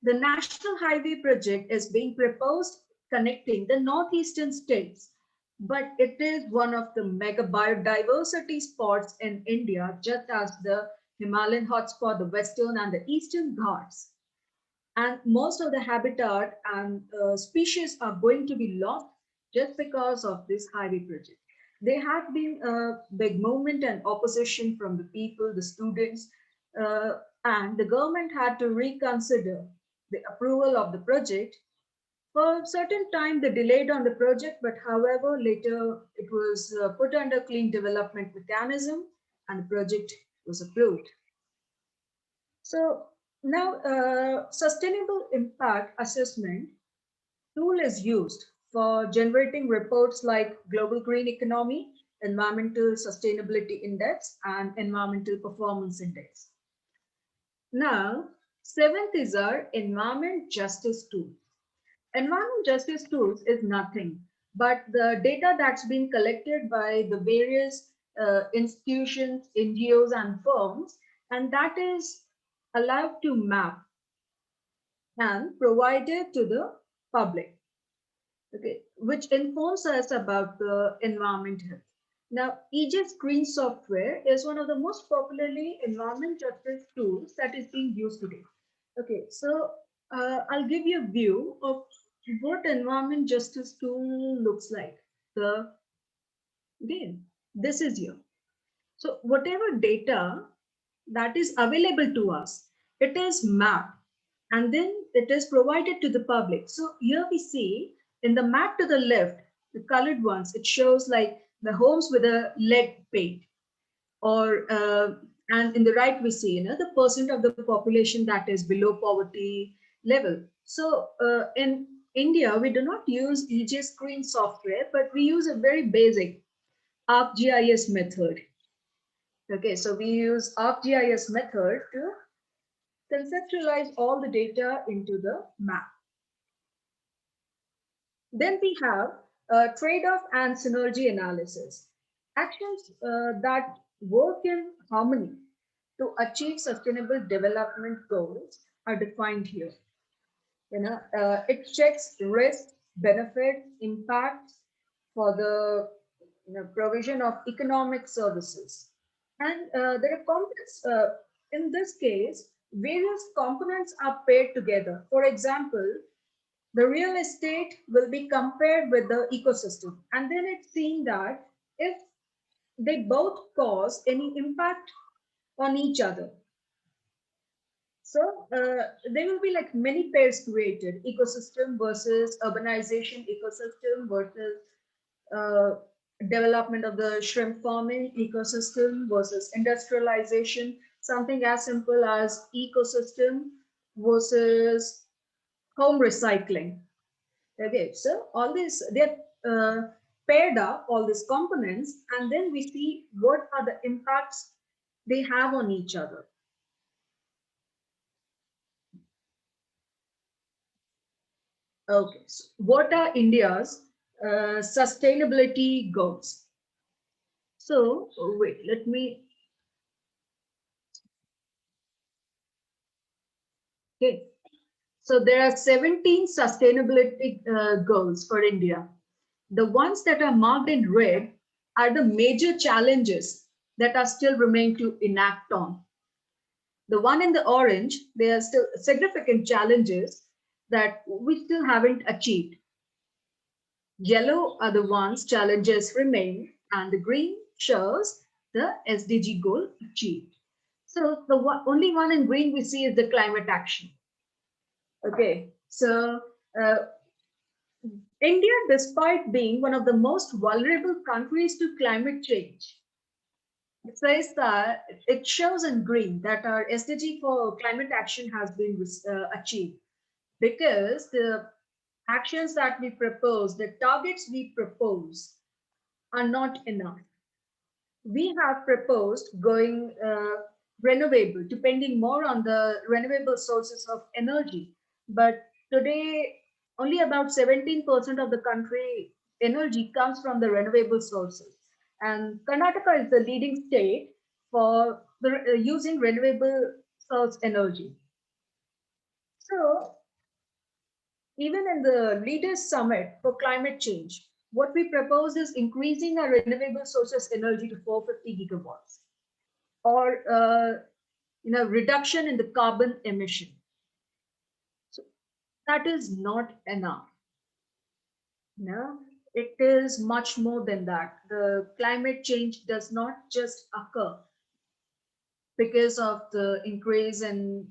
the National Highway project is being proposed connecting the northeastern states, but it is one of the mega biodiversity spots in India, just as the Himalayan hotspot, the western and the eastern Ghats. And most of the habitat and species are going to be lost just because of this highway project. There have been a big movement and opposition from the people, the students, and the government had to reconsider the approval of the project. For a certain time, they delayed on the project, but however, later it was put under clean development mechanism and the project was approved. So now sustainable impact assessment tool is used for generating reports like Global Green Economy, Environmental Sustainability Index, and Environmental Performance Index. Now, seventh is our Environment Justice Tool. Environment Justice Tools is nothing but the data that's been collected by the various institutions, NGOs, and firms, and that is allowed to map and provided to the public, okay, which informs us about the environment health. Now, EJ's green software is one of the most popularly environment justice tools that is being used today. Okay, so I'll give you a view of what environment justice tool looks like. The again, this is here. So whatever data that is available to us, it is mapped and then it is provided to the public. So here we see in the map to the left, the colored ones, it shows like the homes with a lead paint, or and in the right we see the percent of the population that is below poverty level. So in India, we do not use EJ screen software, but we use a very basic ArcGIS method. Okay, so we use ArcGIS method to conceptualize all the data into the map. Then we have trade-off and synergy analysis. Actions that work in harmony to achieve sustainable development goals are defined here. It checks risk, benefit, impact for the provision of economic services. And there are components, in this case, various components are paired together. For example, the real estate will be compared with the ecosystem. And then it's seen that if they both cause any impact on each other. So there will be like many pairs created, ecosystem versus urbanization, ecosystem versus uh, development of the shrimp farming ecosystem versus industrialization, something as simple as ecosystem versus home recycling. Okay, so all these, they're paired up, all these components, and then we see what are the impacts they have on each other. Okay, so what are India's sustainability goals? So, wait, let me. Okay, so there are 17 sustainability goals for India. The ones that are marked in red are the major challenges that are still remain to enact on. The one in the orange, there are still significant challenges that we still haven't achieved. Yellow are the ones challenges remain, and the green shows the SDG goal achieved. So the only one in green we see is the climate action. Okay, so uh, India, despite being one of the most vulnerable countries to climate change, it says that it shows in green that our SDG for climate action has been achieved because the actions that we propose, the targets we propose, are not enough. We have proposed going renewable, depending more on the renewable sources of energy. But today, only about 17% of the country energy comes from the renewable sources. And Karnataka is the leading state for using renewable source energy. So even in the Leaders Summit for Climate Change, what we propose is increasing our renewable sources energy to 450 gigawatts, or reduction in the carbon emission. So that is not enough. No, it is much more than that. The climate change does not just occur because of the increase in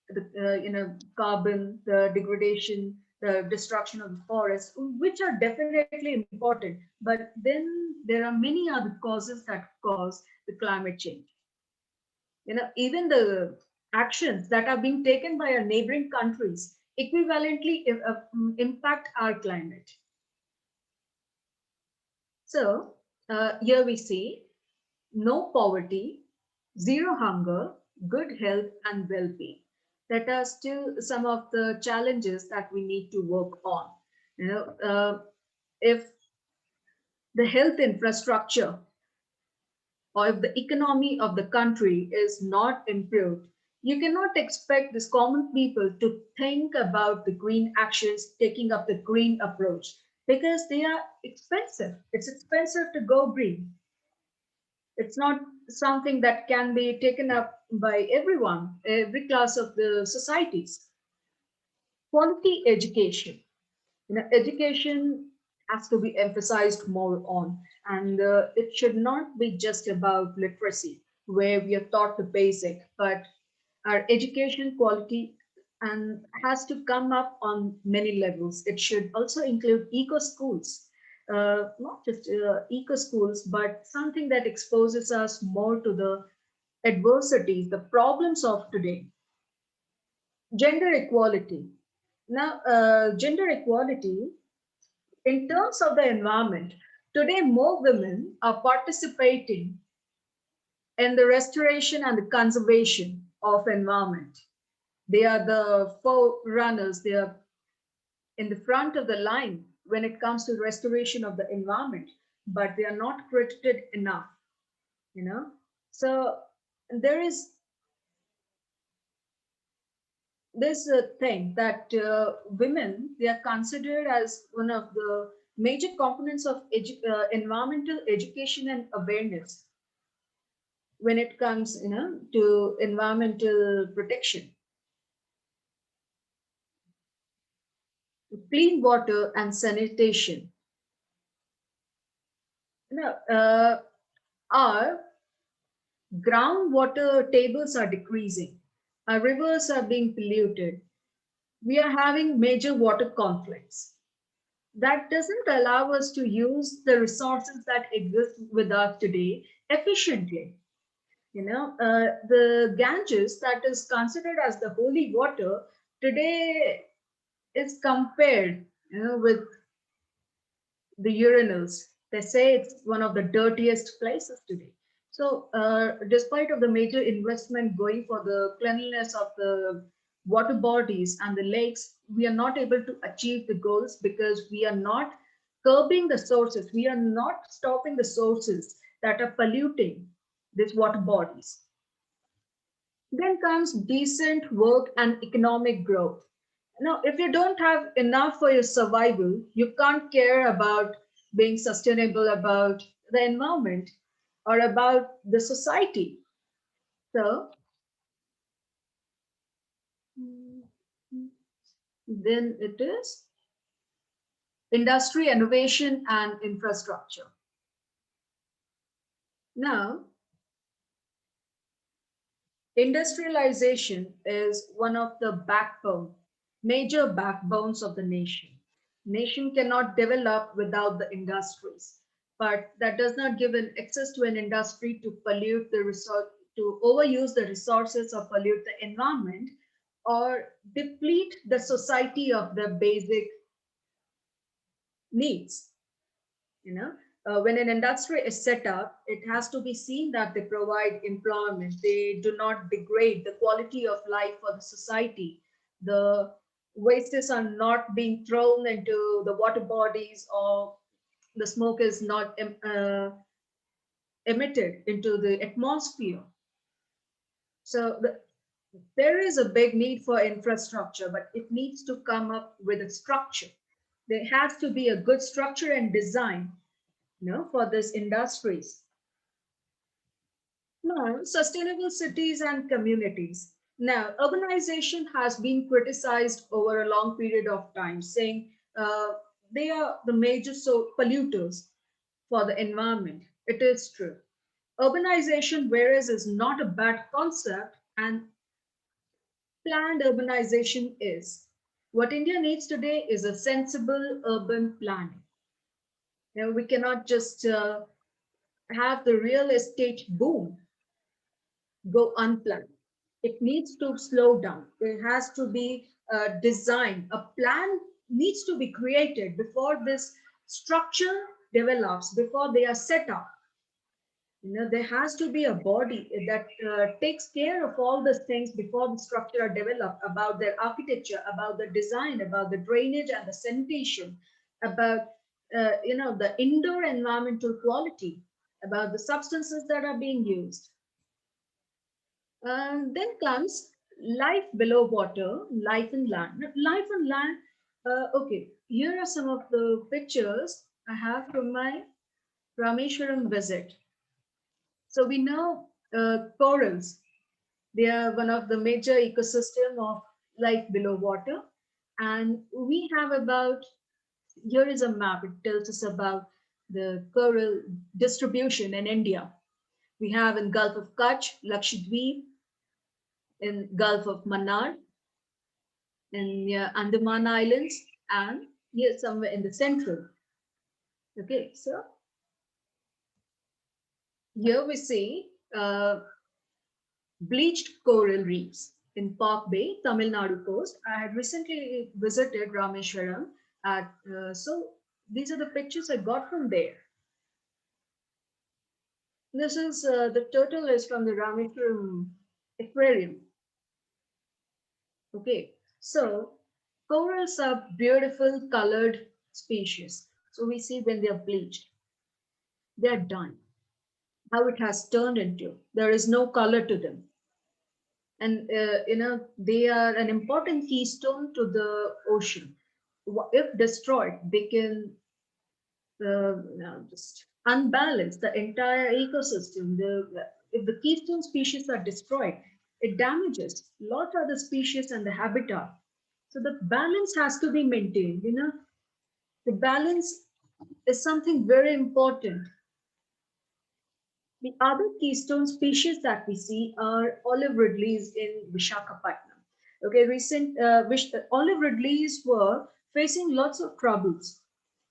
the carbon, the degradation, the destruction of the forest, which are definitely important. But then there are many other causes that cause the climate change. Even the actions that are being taken by our neighboring countries equivalently impact our climate. So here we see no poverty, zero hunger, good health, and well-being. That are still some of the challenges that we need to work on. If the health infrastructure or if the economy of the country is not improved, you cannot expect these common people to think about the green actions, taking up the green approach, because they are expensive. It's expensive to go green. It's not something that can be taken up by everyone, every class of the societies. Quality education. Education has to be emphasized more on, and it should not be just about literacy, where we are taught the basic, but our education quality and has to come up on many levels. It should also include eco schools, not just eco schools, but something that exposes us more to the adversities, the problems of today. Gender equality. Now, gender equality in terms of the environment, today more women are participating in the restoration and the conservation of environment. They are the forerunners. They are in the front of the line when it comes to restoration of the environment, but they are not credited enough, you know. So there is this thing that women, they are considered as one of the major components of environmental education and awareness when it comes, you know, to environmental protection, clean water and sanitation. You know, our groundwater tables are decreasing, our rivers are being polluted, we are having major water conflicts. That doesn't allow us to use the resources that exist with us today efficiently. You know, the Ganges, that is considered as the holy water, today is compared, you know, with the urinals. They say it's one of the dirtiest places today. So, despite of the major investment going for the cleanliness of the water bodies and the lakes, we are not able to achieve the goals because we are not curbing the sources. We are not stopping the sources that are polluting these water bodies. Then comes decent work and economic growth. Now, if you don't have enough for your survival, you can't care about being sustainable about the environment or about the society. So then it is industry, innovation, and infrastructure. Now, industrialization is one of the major backbones of the nation. Nation cannot develop without the industries, but that does not give an access to an industry to pollute the resource, to overuse the resources or pollute the environment or deplete the society of the basic needs. You know, when an industry is set up, it has to be seen that they provide employment, they do not degrade the quality of life for the society, the wastes are not being thrown into the water bodies, or the smoke is not emitted into the atmosphere. So there is a big need for infrastructure, but it needs to come up with a structure. There has to be a good structure and design, you know, for these industries. Now, sustainable cities and communities. Now, urbanization has been criticized over a long period of time, saying they are the major polluters for the environment. It is true. Urbanization, whereas, is not a bad concept, and planned urbanization is. What India needs today is a sensible urban planning. You know, we cannot just have the real estate boom go unplanned. It needs to slow down. There has to be a design, a plan needs to be created before this structure develops, before they are set up. You know, there has to be a body that takes care of all these things before the structure are developed, about their architecture, about the design, about the drainage and the sanitation, about you know, the indoor environmental quality, about the substances that are being used. Then comes life below water, life in land. Life on land, okay, here are some of the pictures I have from my Rameshwaram visit. So we know corals, they are one of the major ecosystem of life below water. And we have about, here is a map, it tells us about the coral distribution in India. We have in Gulf of Kutch, Lakshadweep, in Gulf of Mannar, in Andaman Islands, and here somewhere in the central. Okay, so here we see bleached coral reefs in Park Bay, Tamil Nadu coast. I had recently visited Rameshwaram. So these are the pictures I got from there. This is the turtle is from the Rameshwaram aquarium. Okay, so corals are beautiful colored species. So we see when they are bleached, they are done. How it has turned into. There is no color to them. And they are an important keystone to the ocean. If destroyed, they can just unbalance the entire ecosystem. If the keystone species are destroyed, it damages a lot of the species and the habitat. So the balance has to be maintained. The balance is something very important. The other keystone species that we see are olive ridleys in Vishakhapatnam. Okay, olive ridleys were facing lots of troubles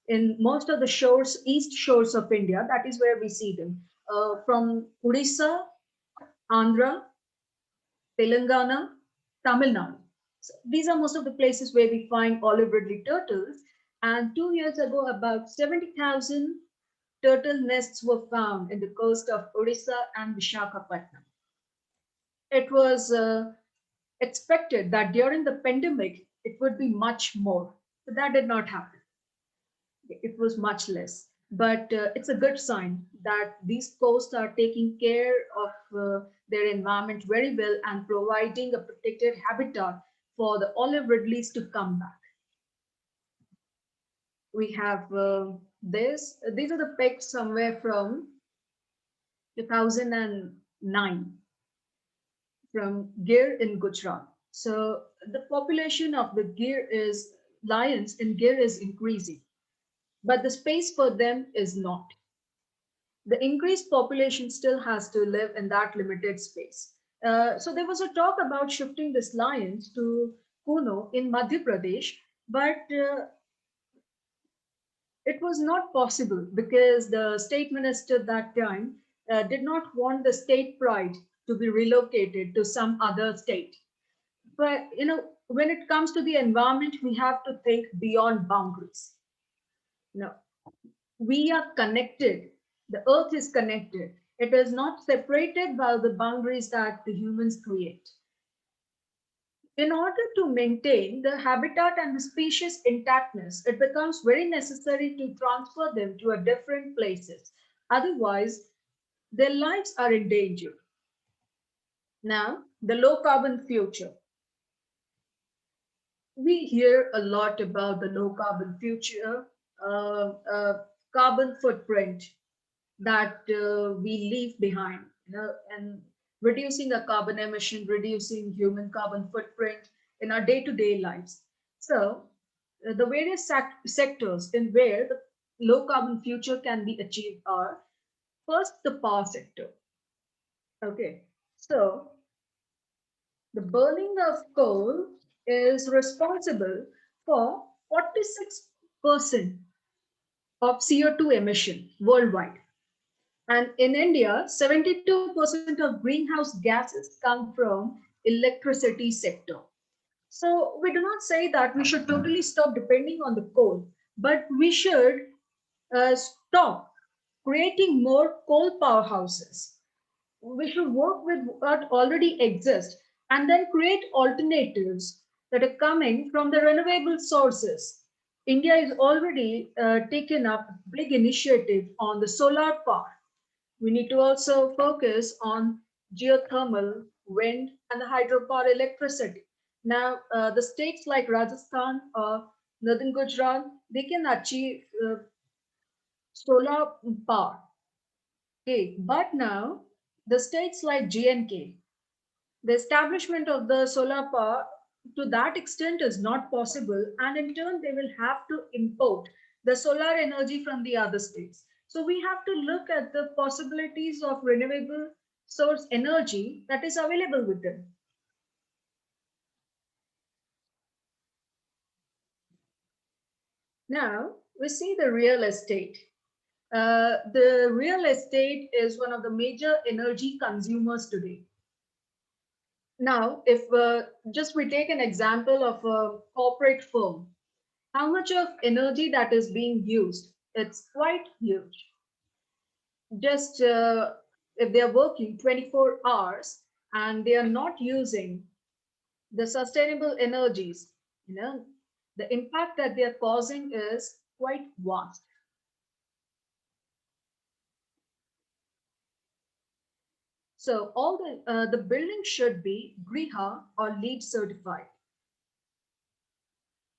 in most of the shores, east shores of India. That is where we see them. From Odisha, Andhra, Telangana, Tamil Nadu. So these are most of the places where we find olive ridley turtles. And 2 years ago, about 70,000 turtle nests were found in the coast of Odisha and Vishakhapatnam. It was expected that during the pandemic, it would be much more, but that did not happen. It was much less. But it's a good sign that these coasts are taking care of their environment very well and providing a protected habitat for the olive ridleys to come back. We have these are the pics somewhere from 2009 from Gir in Gujarat. So the population of the lions in Gir is increasing, but the space for them is not. The increased population still has to live in that limited space. So there was a talk about shifting these lions to Kuno in Madhya Pradesh, but it was not possible because the state minister that time did not want the state pride to be relocated to some other state. But when it comes to the environment, we have to think beyond boundaries. No, we are connected. The earth is connected. It is not separated by the boundaries that the humans create. In order to maintain the habitat and the species intactness, it becomes very necessary to transfer them to a different places. Otherwise, their lives are in danger. Now, the low carbon future. We hear a lot about the low carbon future, carbon footprint that we leave behind, and reducing our carbon emission, reducing human carbon footprint in our day-to-day lives. So the various sectors in where the low carbon future can be achieved are first the power sector. Okay, so the burning of coal is responsible for 46% of CO2 emission worldwide. And in India, 72% of greenhouse gases come from electricity sector. So we do not say that we should totally stop depending on the coal, but we should stop creating more coal powerhouses. We should work with what already exists and then create alternatives that are coming from the renewable sources. India is already taken up big initiative on the solar power. We need to also focus on geothermal, wind, and the hydropower electricity. Now, the states like Rajasthan or Northern Gujarat, they can achieve solar power. Okay, but now the states like GNK, the establishment of the solar power to that extent is not possible, and in turn they will have to import the solar energy from the other states. So we have to look at the possibilities of renewable source energy that is available with them. Now we see the real estate. The real estate is one of the major energy consumers today. Now, if just we take an example of a corporate firm, how much of energy that is being used? It's quite huge. Just if they are working 24 hours and they are not using the sustainable energies, the impact that they are causing is quite vast. So all the building should be Griha or LEED certified,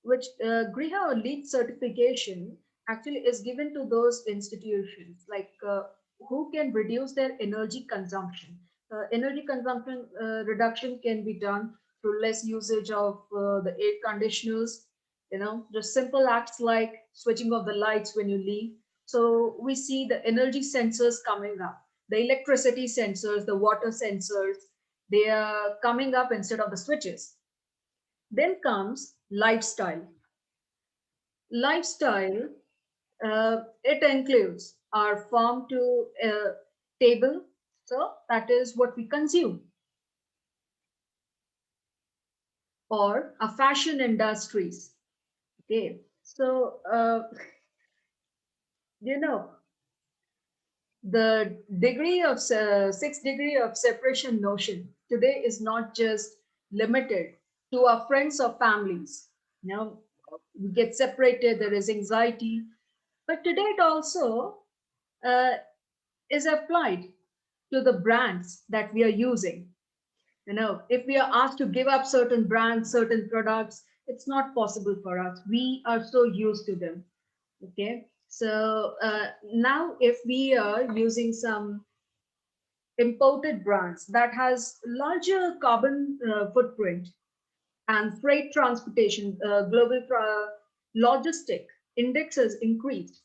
which Griha or LEED certification actually is given to those institutions like who can reduce their energy consumption. Energy consumption reduction can be done through less usage of the air conditioners, just simple acts like switching off the lights when you leave. So we see the energy sensors coming up, the electricity sensors, the water sensors, they are coming up instead of the switches. Then comes lifestyle. Lifestyle, it includes our farm to table, so that is what we consume, or a fashion industries. Okay, so you know the degree of 6 degree of separation notion today is not just limited to our friends or families. We get separated, there is anxiety, but today it also uh, is applied to the brands that we are using. If we are asked to give up certain brands, certain products, it's not possible for us. We are so used to them. Okay. So now if we are using some imported brands that has larger carbon footprint and freight transportation, global logistic indexes increased.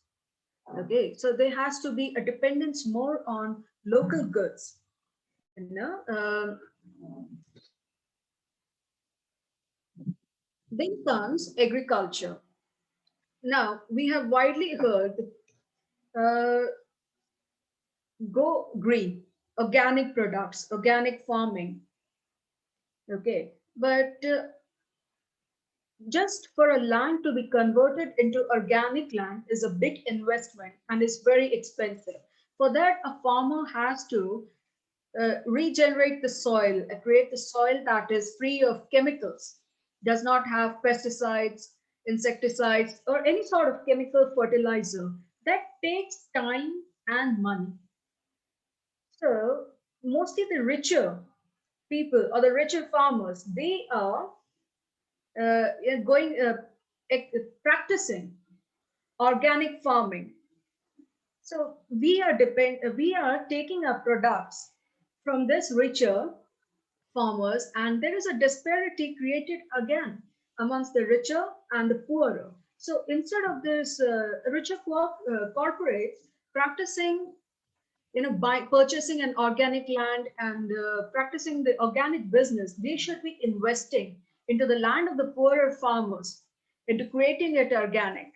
Okay. So there has to be a dependence more on local goods. You know, um, Then comes agriculture. Now, we have widely heard uh, go green, organic products, organic farming. Okay. But just for a land to be converted into organic land is a big investment and is very expensive. For that, a farmer has to regenerate the soil, create the soil that is free of chemicals, does not have pesticides, insecticides, or any sort of chemical fertilizer. That takes time and money. So, mostly the richer people or the richer farmers, they are going practicing organic farming. So we are taking our products from this richer farmers, and there is a disparity created again amongst the richer and the poorer. So instead of this richer corporates practicing, by purchasing an organic land and practicing the organic business, they should be investing into the land of the poorer farmers, into creating it organic.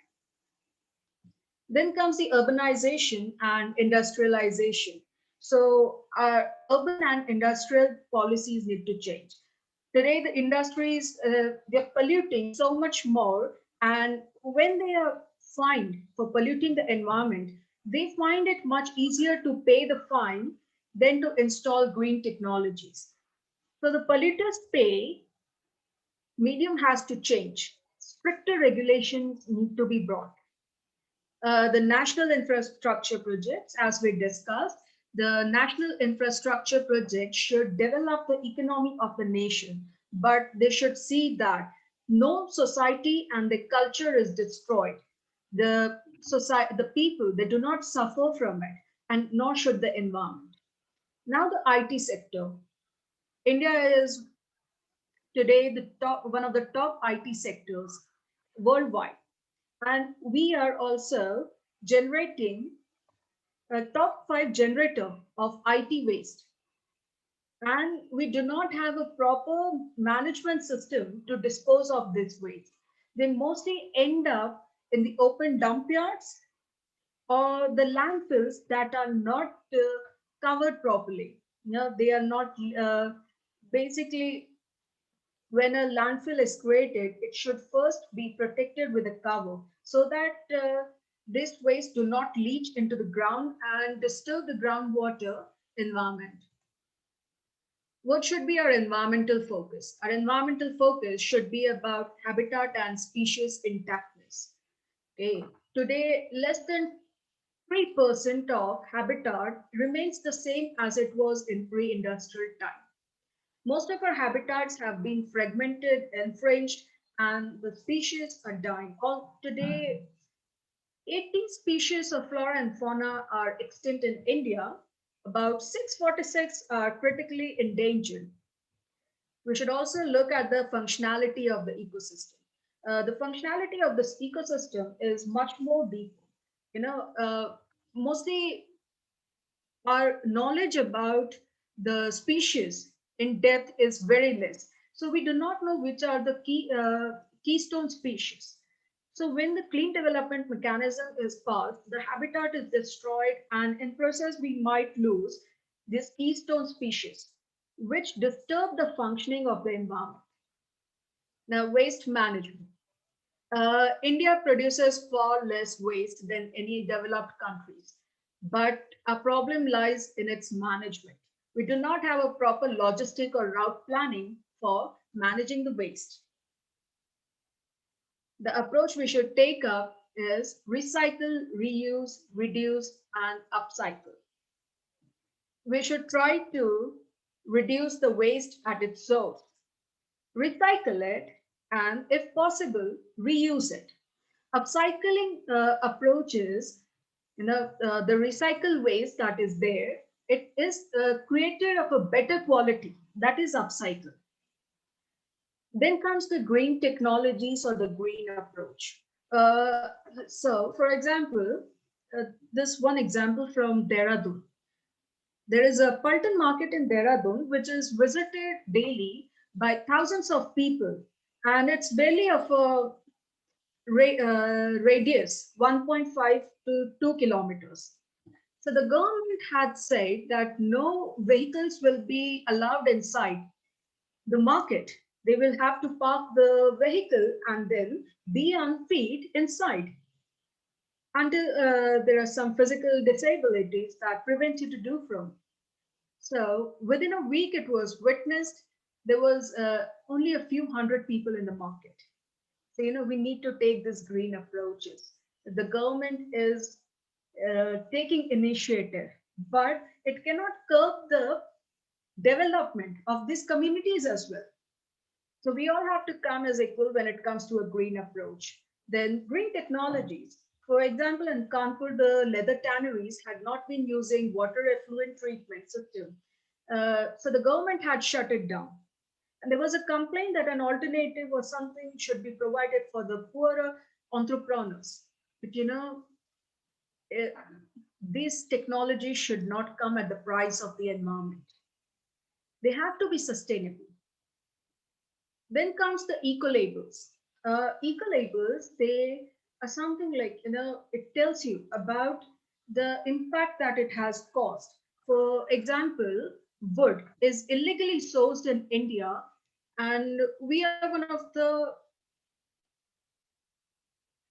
Then comes the urbanization and industrialization. So our urban and industrial policies need to change. Today, the industries, they're polluting so much more. And when they are fined for polluting the environment, they find it much easier to pay the fine than to install green technologies. So the polluters pay medium has to change. Stricter regulations need to be brought. The national infrastructure projects, as we discussed, the national infrastructure project should develop the economy of the nation, but they should see that no society and the culture is destroyed. The society, the people, they do not suffer from it, and nor should the environment. Now, the IT sector. India is today one of the top IT sectors worldwide, and we are also generating a top 5 generator of IT waste. And we do not have a proper management system to dispose of this waste. They mostly end up in the open dump yards or the landfills that are not covered properly. They are not basically, when a landfill is created, it should first be protected with a cover so that this waste do not leach into the ground and disturb the groundwater environment. What should be our environmental focus? Our environmental focus should be about habitat and species intactness. Okay. Today, less than 3% of habitat remains the same as it was in pre-industrial time. Most of our habitats have been fragmented, infringed, and the species are dying. All today, 80 species of flora and fauna are extinct in India. About 646 are critically endangered. We should also look at the functionality of the ecosystem. The functionality of this ecosystem is much more deep. Mostly our knowledge about the species in depth is very less. So we do not know which are the keystone species. So when the clean development mechanism is passed, the habitat is destroyed, and in process we might lose these keystone species, which disturb the functioning of the environment. Now, waste management. India produces far less waste than any developed countries, but our problem lies in its management. We do not have a proper logistic or route planning for managing the waste. The approach we should take up is recycle, reuse, reduce, and upcycle. We should try to reduce the waste at its source, recycle it, and if possible, reuse it. Upcycling approaches, the recycle waste that is there, it is created of a better quality, that is upcycle. Then comes the green technologies or the green approach. uh, so for example, this one example from Dehradun. There is a Pulton market in Dehradun which is visited daily by thousands of people, and it's barely of a radius 1.5 to 2 kilometers. So the government had said that no vehicles will be allowed inside the market. They will have to park the vehicle and then be on feet inside until there are some physical disabilities that prevent you to do from. So within a week, it was witnessed. There was only a few hundred people in the market. So, we need to take this green approaches. The government is taking initiative, but it cannot curb the development of these communities as well. So we all have to come as equal when it comes to a green approach. Then green technologies. For example, in Kanpur, the leather tanneries had not been using water effluent treatment system. So the government had shut it down. And there was a complaint that an alternative or something should be provided for the poorer entrepreneurs. But eh, these technologies should not come at the price of the environment. They have to be sustainable. Then comes the eco labels. Eco labels, they are something like, it tells you about the impact that it has caused. For example, wood is illegally sourced in India, and we are one of the,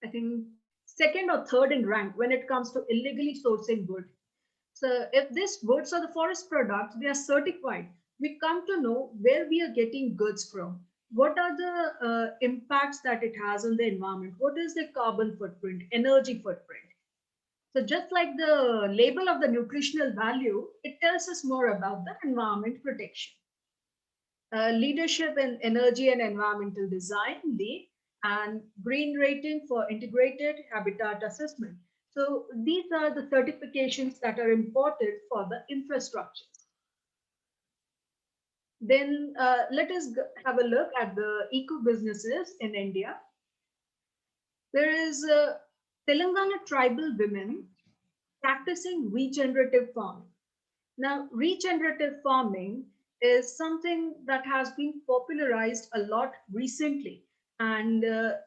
I think, second or third in rank when it comes to illegally sourcing wood. So if these woods are the forest products, they are certified. We come to know where we are getting goods from. What are the impacts that it has on the environment? What is the carbon footprint, energy footprint? So just like the label of the nutritional value, it tells us more about the environment protection. Leadership in energy and environmental design, LEED, and green rating for integrated habitat assessment. So these are the certifications that are important for the infrastructure. Then let us have a look at the eco businesses in India. There is Telangana tribal women practicing regenerative farming. Now, regenerative farming is something that has been popularized a lot recently, and the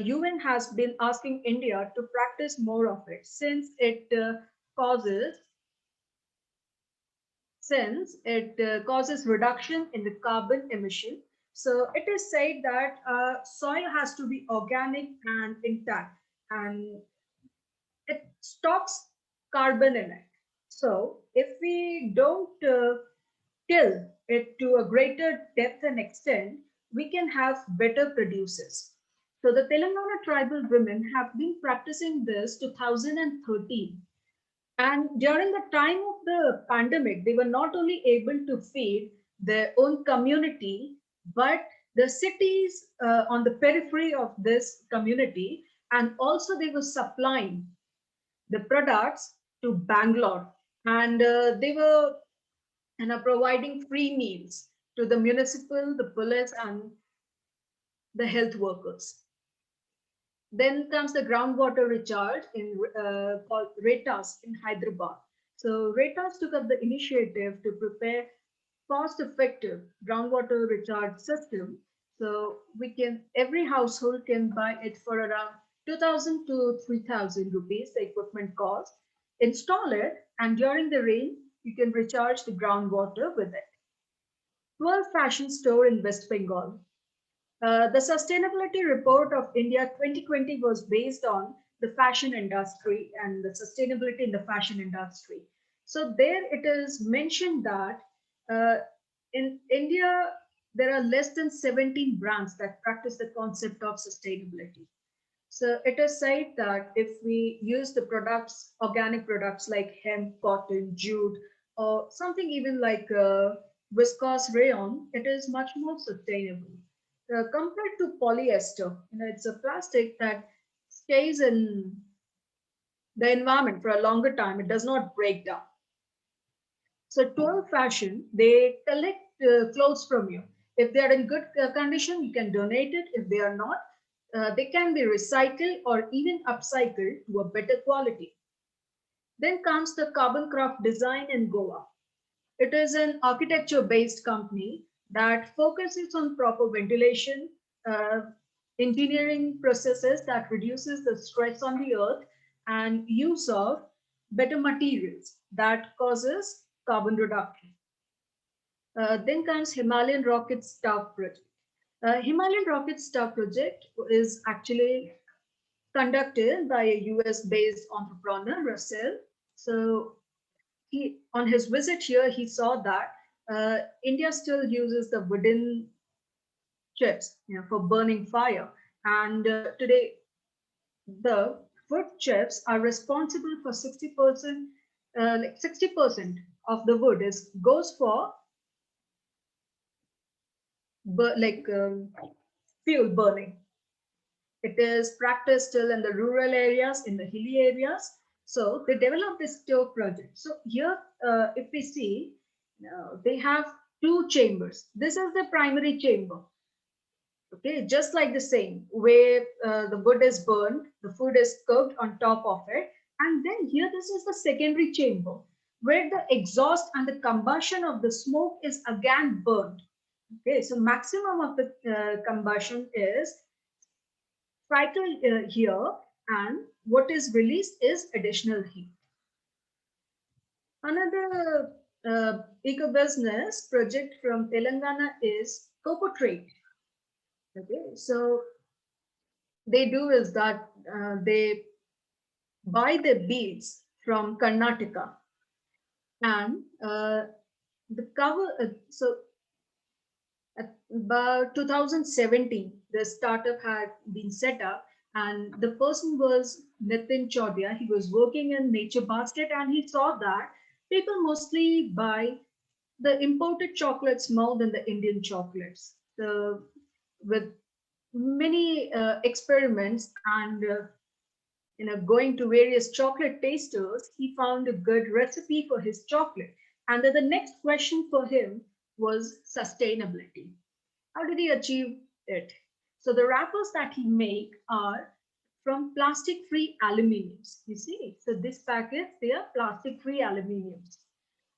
UN has been asking India to practice more of it since causes causes reduction in the carbon emission. So it is said that soil has to be organic and intact, and it stocks carbon in it. So if we don't till it to a greater depth and extent, we can have better producers. So the Telangana tribal women have been practicing this 2013. And during the time of the pandemic, they were not only able to feed their own community, but the cities on the periphery of this community, and also they were supplying the products to Bangalore. And they were providing free meals to the municipal, the police, and the health workers. Then comes the groundwater recharge in called RETAS in Hyderabad. So RETAS took up the initiative to prepare cost-effective groundwater recharge system. So every household can buy it for around 2,000 to 3,000 rupees, the equipment cost. Install it, and during the rain, you can recharge the groundwater with it. 12 fashion store in West Bengal. The Sustainability Report of India 2020 was based on the fashion industry and the sustainability in the fashion industry. So there it is mentioned that uh, in India, there are less than 17 brands that practice the concept of sustainability. So it is said that if we use the products, organic products like hemp, cotton, jute, or something even like viscose rayon, it is much more sustainable. Compared to polyester, it's a plastic that stays in the environment for a longer time. It does not break down. So 12 fashion, they collect clothes from you. If they are in good condition, you can donate it. If they are not, they can be recycled or even upcycled to a better quality. Then comes the Carbon Craft Design in Goa. It is an architecture-based company that focuses on proper ventilation, uh, engineering processes that reduces the stress on the earth, and use of better materials that causes carbon reduction. Then comes Himalayan Rocket Star Project. Himalayan Rocket Star Project is actually conducted by a US-based entrepreneur, Russell. So on his visit here, he saw that India still uses the wooden chips, for burning fire. And today, the wood chips are responsible for 60%, like 60% of the wood goes for fuel burning. It is practiced still in the rural areas, in the hilly areas. So they developed this stove project. So here, if we see, they have two chambers. This is the primary chamber. Okay, just like the same, where the wood is burned, the food is cooked on top of it. And then here, this is the secondary chamber, where the exhaust and the combustion of the smoke is again burned. Okay, so maximum of the combustion is cycled here, and what is released is additional heat. Another eco-business project from Telangana is cocoa trade. Okay, so they do is that they buy the beads from Karnataka, and the cover. So at about 2017, the startup had been set up, and the person was Nitin Chaudhya. He was working in Nature Basket, and he saw that people mostly buy the imported chocolates more than the Indian chocolates. So, with many experiments and going to various chocolate tasters, he found a good recipe for his chocolate. And then the next question for him was sustainability. How did he achieve it? So the wrappers that he make are from plastic-free aluminiums. You see, so these packets, they are plastic-free aluminiums.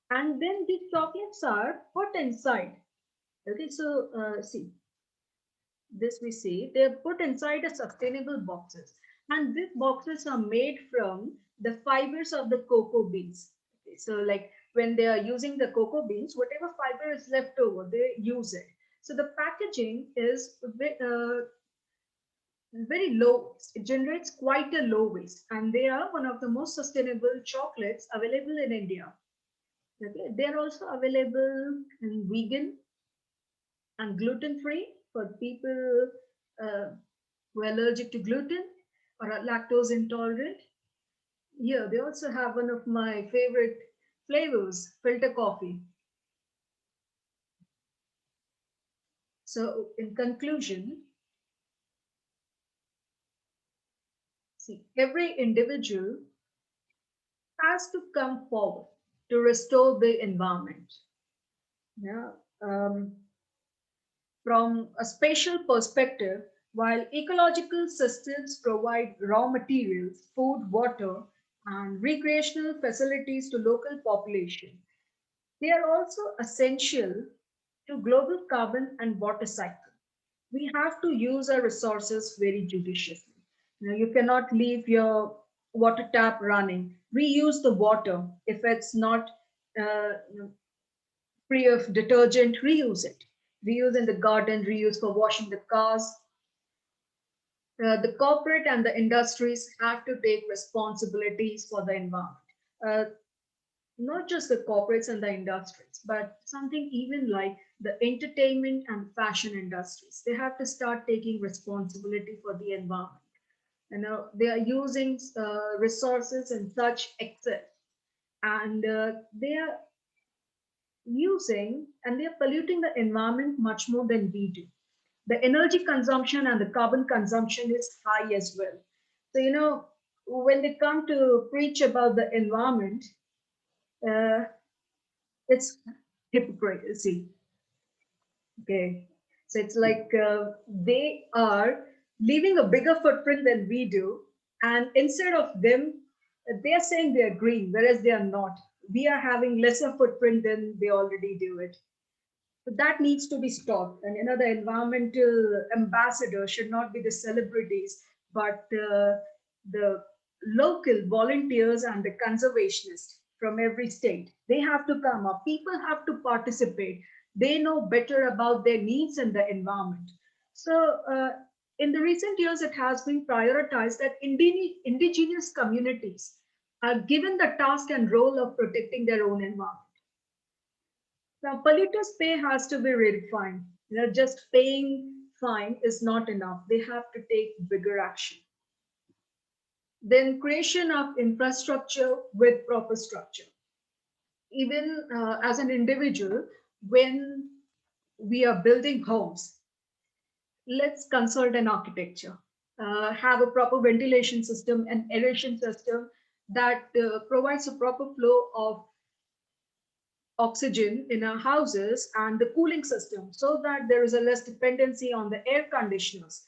And then the chocolates are put inside. Okay, so see, this we see, they're put inside a sustainable boxes. And these boxes are made from the fibers of the cocoa beans. Okay, so like when they are using the cocoa beans, whatever fiber is left over, they use it. So the packaging is very low. It generates quite a low waste, and they are one of the most sustainable chocolates available in India. Okay, they are also available in vegan and gluten free for people who are allergic to gluten or are lactose intolerant. Yeah, they also have one of my favorite flavors, filter coffee. So, in conclusion, see, every individual has to come forward to restore the environment. Yeah. Um, from a spatial perspective, while ecological systems provide raw materials, food, water, and recreational facilities to local population, they are also essential to global carbon and water cycle. We have to use our resources very judiciously. You cannot leave your water tap running. Reuse the water. If it's not free of detergent, reuse it. Reuse in the garden, reuse for washing the cars. The corporate and the industries have to take responsibilities for the environment. Uh, Not just the corporates and the industries, but something even like the entertainment and fashion industries. They have to start taking responsibility for the environment. They are using resources in such excess, and they are using and they are polluting the environment much more than we do. The energy consumption and the carbon consumption is high as well. So, when they come to preach about the environment, uh, it's hypocrisy. Okay. So it's like they are leaving a bigger footprint than we do. And instead of them, they are saying they are green, whereas they are not. We are having lesser footprint than they already do it. So that needs to be stopped. And the environmental ambassador should not be the celebrities, but the local volunteers and the conservationists from every state. They have to come up. People have to participate. They know better about their needs and the environment. So, in the recent years, it has been prioritized that indigenous communities are given the task and role of protecting their own environment. Now, polluters pay has to be redefined. Just paying fine is not enough. They have to take bigger action. Then creation of infrastructure with proper structure. Even as an individual, when we are building homes, let's consult an architecture. Have a proper ventilation system and aeration system that provides a proper flow of oxygen in our houses and the cooling system so that there is a less dependency on the air conditioners.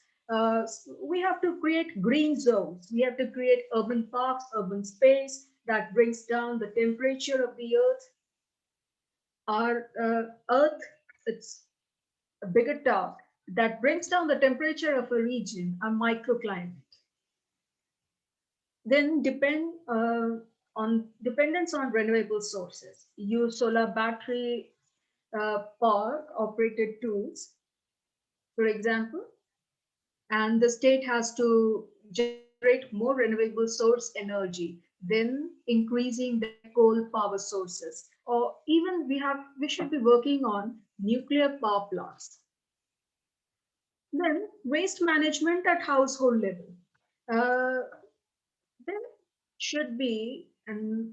We have to create green zones. We have to create urban parks, urban space that brings down the temperature of the earth. Our earth, it's a bigger task that brings down the temperature of a region, a microclimate. Then on dependence on renewable sources. Use solar battery power operated tools, for example, and the state has to generate more renewable source energy than increasing the coal power sources. Or even we should be working on nuclear power plants. Then waste management at household level. Uh, there should be, and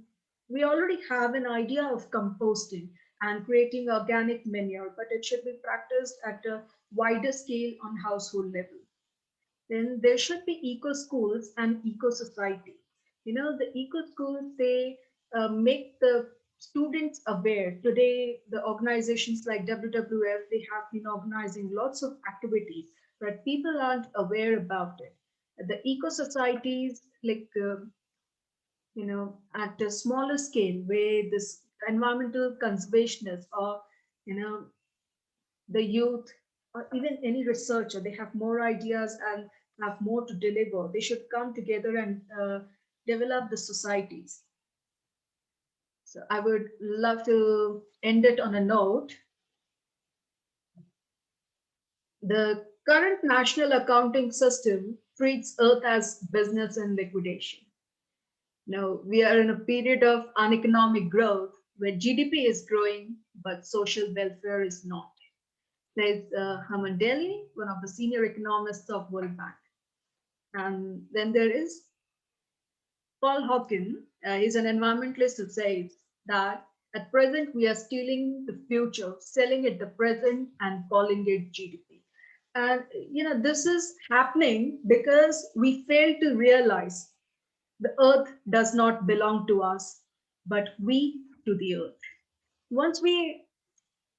we already have an idea of composting and creating organic manure, but it should be practiced at a wider scale on household level. Then there should be eco schools and eco society. The eco schools, they make the students aware. Today, the organizations like WWF, they have been organizing lots of activities, but people aren't aware about it. The eco societies, like at a smaller scale, where this environmental conservationists or you know the youth or even any researcher, they have more ideas and have more to deliver. They should come together and develop the societies. So I would love to end it on a note. The current national accounting system treats earth as business in liquidation. Now we are in a period of uneconomic growth where GDP is growing but social welfare is not, says Herman Daly, one of the senior economists of World Bank. And then there is Paul Hawken. He's an environmentalist who says that at present we are stealing the future, selling it the present, and calling it GDP. And this is happening because we fail to realize the earth does not belong to us, but we to the earth. Once we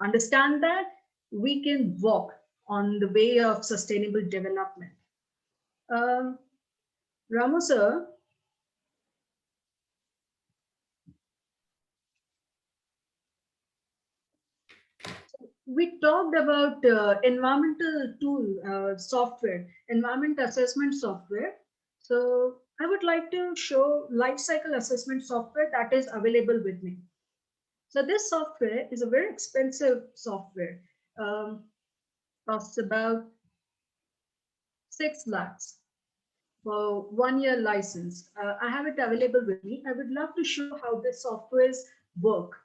understand that, we can walk on the way of sustainable development. Um, Ramu sir, we talked about environmental tool software, environment assessment software. So I would like to show life cycle assessment software that is available with me. So this software is a very expensive software. Costs about 6 lakhs for 1 year license. I have it available with me. I would love to show how this softwares work.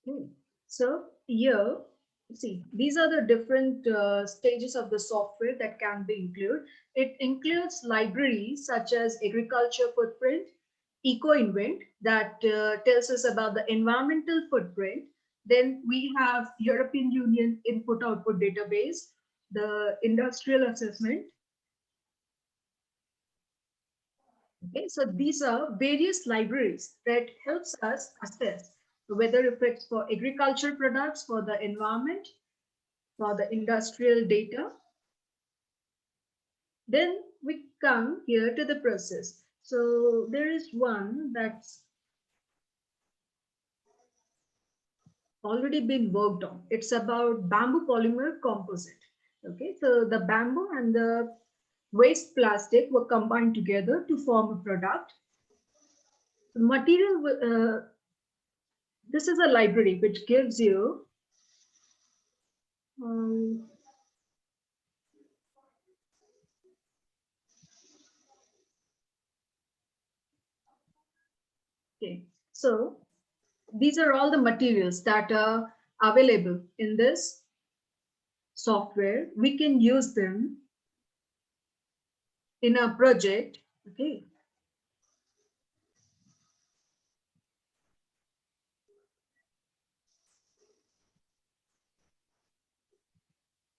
Okay. So here, see, these are the different stages of the software that can be included. It includes libraries such as agriculture footprint, eco-invent that tells us about the environmental footprint. Then we have European Union input-output database, the industrial assessment. Okay, so these are various libraries that helps us assess whether if it's for agriculture products, for the environment, for the industrial data. Then we come here to the process. So there is one that's already been worked on. It's about bamboo polymer composite. Okay, so the bamboo and the waste plastic were combined together to form a product. The material, this is a library which gives you okay, so these are all the materials that are available in this software. We can use them in a project. Okay.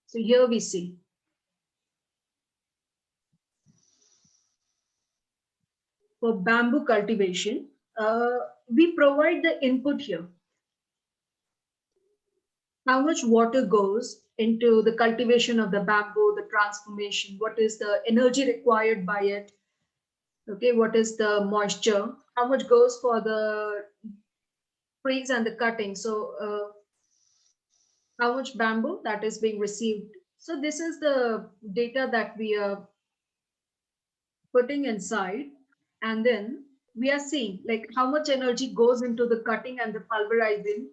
So here we see for bamboo cultivation, we provide the input here. How much water goes into the cultivation of the bamboo, the transformation, what is the energy required by it, okay, what is the moisture, how much goes for the freeze and the cutting. So how much bamboo that is being received. So this is the data that we are putting inside, and then we are seeing like how much energy goes into the cutting and the pulverizing,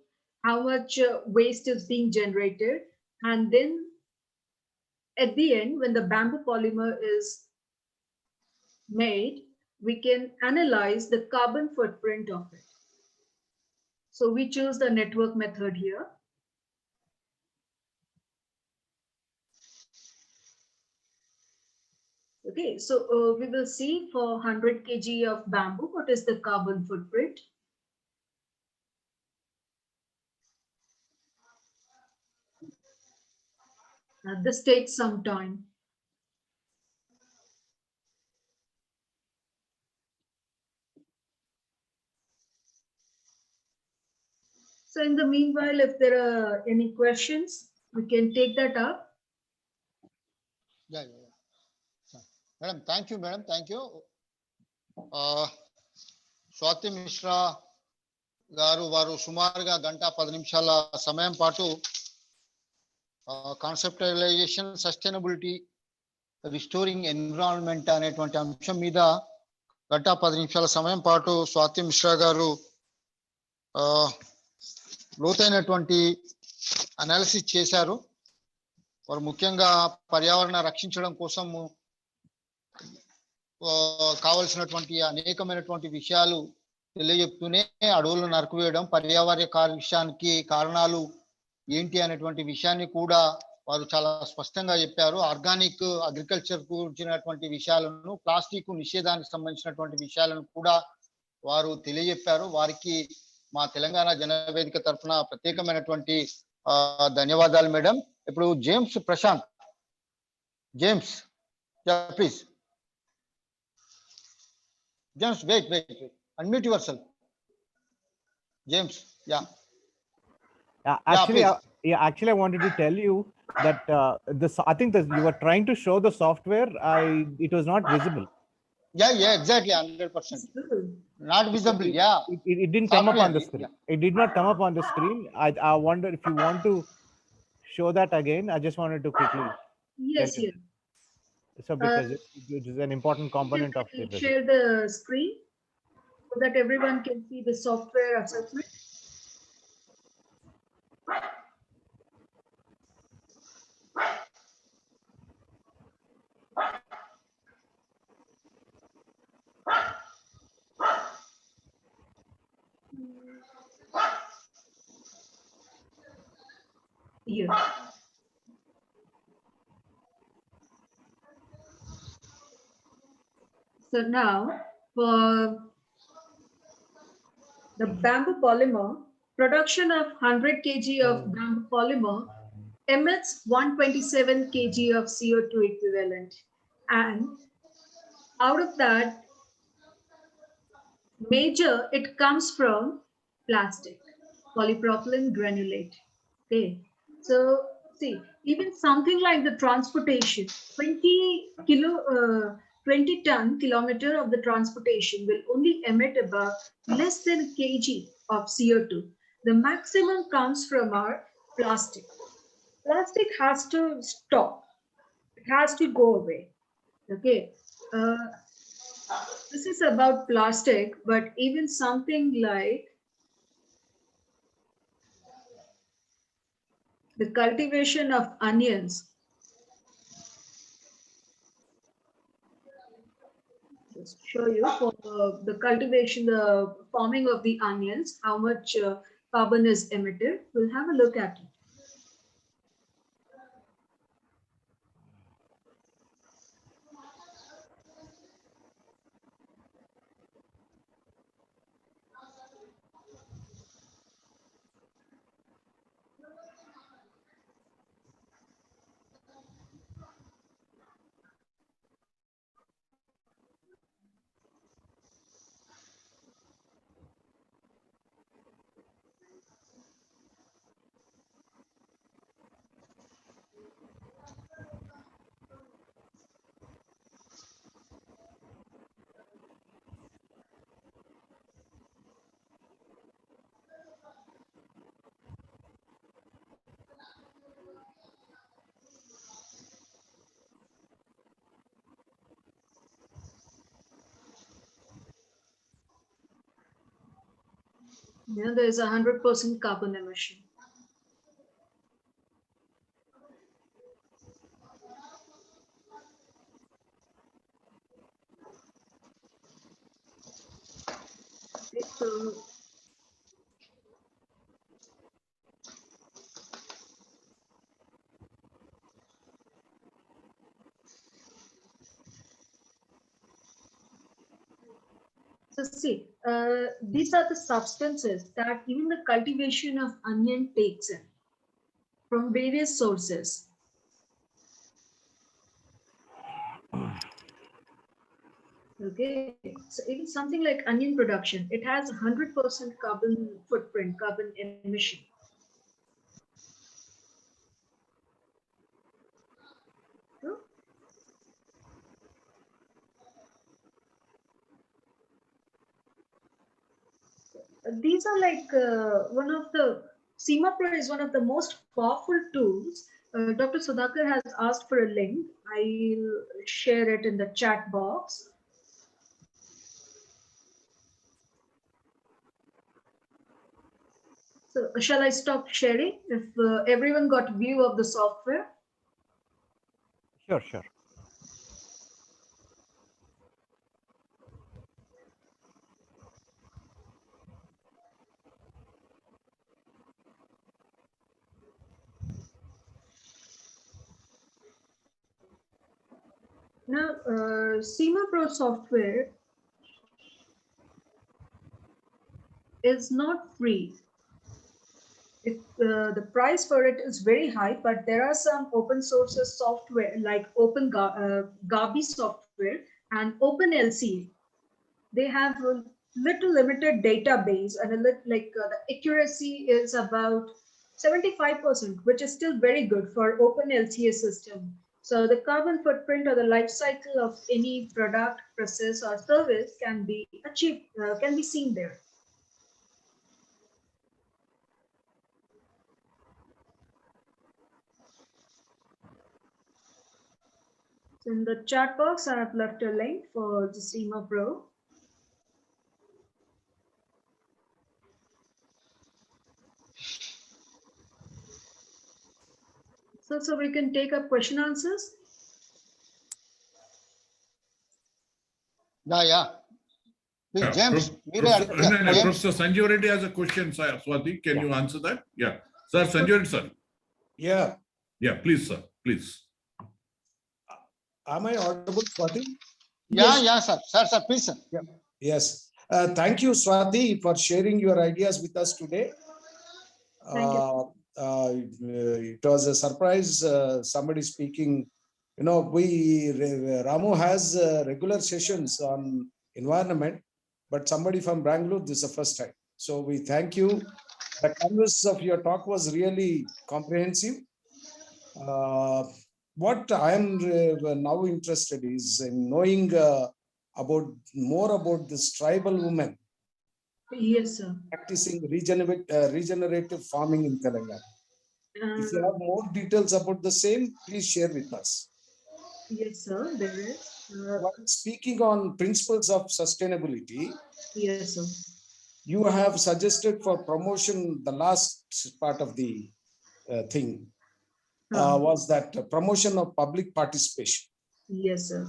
how much waste is being generated, and then at the end when the bamboo polymer is made, we can analyze the carbon footprint of it. So we choose the network method here. Okay, so we will see for 100 kg of bamboo, what is the carbon footprint? This takes some time. So in the meanwhile, if there are any questions, we can take that up. Yeah. Madam, thank you, madam. Thank you. Swati Mishra గారు వారు సుమారుగా 1:10 నిమిషాల సమయం పాటు conceptualisation sustainability restoring environment అనేటువంటి అంశం మీద గంట 10 నిమిషాల సమయం పాటు స్వాతి మిశ్రా గారు లోతైనటువంటి అనాలిసిస్ చేశారు. వారు ముఖ్యంగా పర్యావరణ రక్షించడం కోసము కావలసినటువంటి అనేకమైనటువంటి విషయాలు తెలియజెప్తూనే అడవులను నరికివేయడం, పర్యావరణ కాలుష్యానికి కారణాలు ఏంటి అనేటువంటి విషయాన్ని కూడా వారు చాలా స్పష్టంగా చెప్పారు. ఆర్గానిక్ అగ్రికల్చర్ గురించినటువంటి విషయాలను, ప్లాస్టిక్ నిషేధానికి సంబంధించినటువంటి విషయాలను కూడా వారు తెలియజెప్పారు. వారికి మా తెలంగాణ జనవేదిక తరఫున ప్రత్యేకమైనటువంటి ధన్యవాదాలు మేడం. ఇప్పుడు James Prashanth, James please. James, wait. Unmute yourself. James, yeah. Actually, I wanted to tell you that I think that you were trying to show the software. It was not visible. Yeah, exactly, 100%. Not visible. It didn't come up on the screen. It did not come up on the screen. I wonder if you want to show that again. I just wanted to quickly. Yes. So because it is an important component of the share the screen so that everyone can see the software assessment. Here. So now for the bamboo polymer, production of 100 kg of bamboo polymer emits 127 kg of CO2 equivalent. And out of that, major, it comes from plastic, polypropylene granulate. Okay. So see, even something like the transportation, 20 ton kilometer of the transportation will only emit about less than a kg of CO2. The maximum comes from our plastic. Plastic has to stop. It has to go away. Okay. This is about plastic, but even something like the cultivation of onions. Just show you for the cultivation, the farming of the onions, how much carbon is emitted. We'll have a look at it. Yeah, there is 100% carbon emission. Okay, so see, these are the substances that even the cultivation of onion takes in from various sources. Okay, so even something like onion production, it has 100% carbon footprint, carbon emission. These are like one of the CIMAPRO is one of the most powerful tools. Dr. Sudhakar has asked for a link. I'll share it in the chat box. So shall I stop sharing if everyone got view of the software? Sure, sure. Now, SEMA Pro software is not free. The price for it is very high, but there are some open sources software like Gabi software and OpenLC. They have a little limited database and the accuracy is about 75%, which is still very good for OpenLCA system. So the carbon footprint or the life cycle of any product, process, or service can be achieved, can be seen there. So in the chat box, I have left a link for the SEMA Pro. So we can take up question answers. Yeah. Please, Yeah, James. Professor Sanjeev Reddy has a question, Swati. Can you answer that? Yeah. Sir, Sanjeev Reddy, sir. Yeah. Yeah, please, sir. Please. Am I audible, Swati? Yeah, sir. Sir, please, sir. Yeah. Yes. Thank you, Swati, for sharing your ideas with us today. Thank you. It was a surprise. Somebody speaking. You know, Ramu has regular sessions on environment, but somebody from Bangalore, this is the first time. So we thank you. The canvas of your talk was really comprehensive. What I am now interested is in knowing more about this tribal women Yes, sir. practicing regenerative farming in Telangana. If you have more details about the same, please share with us. Yes, sir, there is. While speaking on principles of sustainability, Yes, sir. you have suggested for promotion, the last part of the thing was that promotion of public participation. Yes, sir.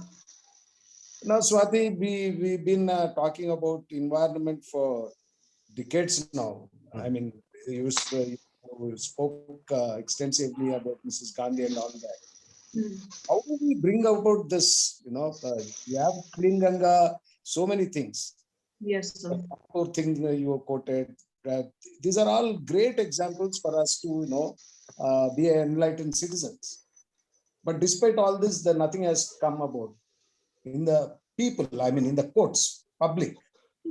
Now, Swati, we've been talking about environment for decades now. I mean, you spoke extensively about Mrs. Gandhi and all that. How do we bring about this? You know, we have Clean Ganga, so many things. Yes, sir. The things you quoted. These are all great examples for us to, be enlightened citizens. But despite all this, nothing has come about in the people, I mean, in the courts, public.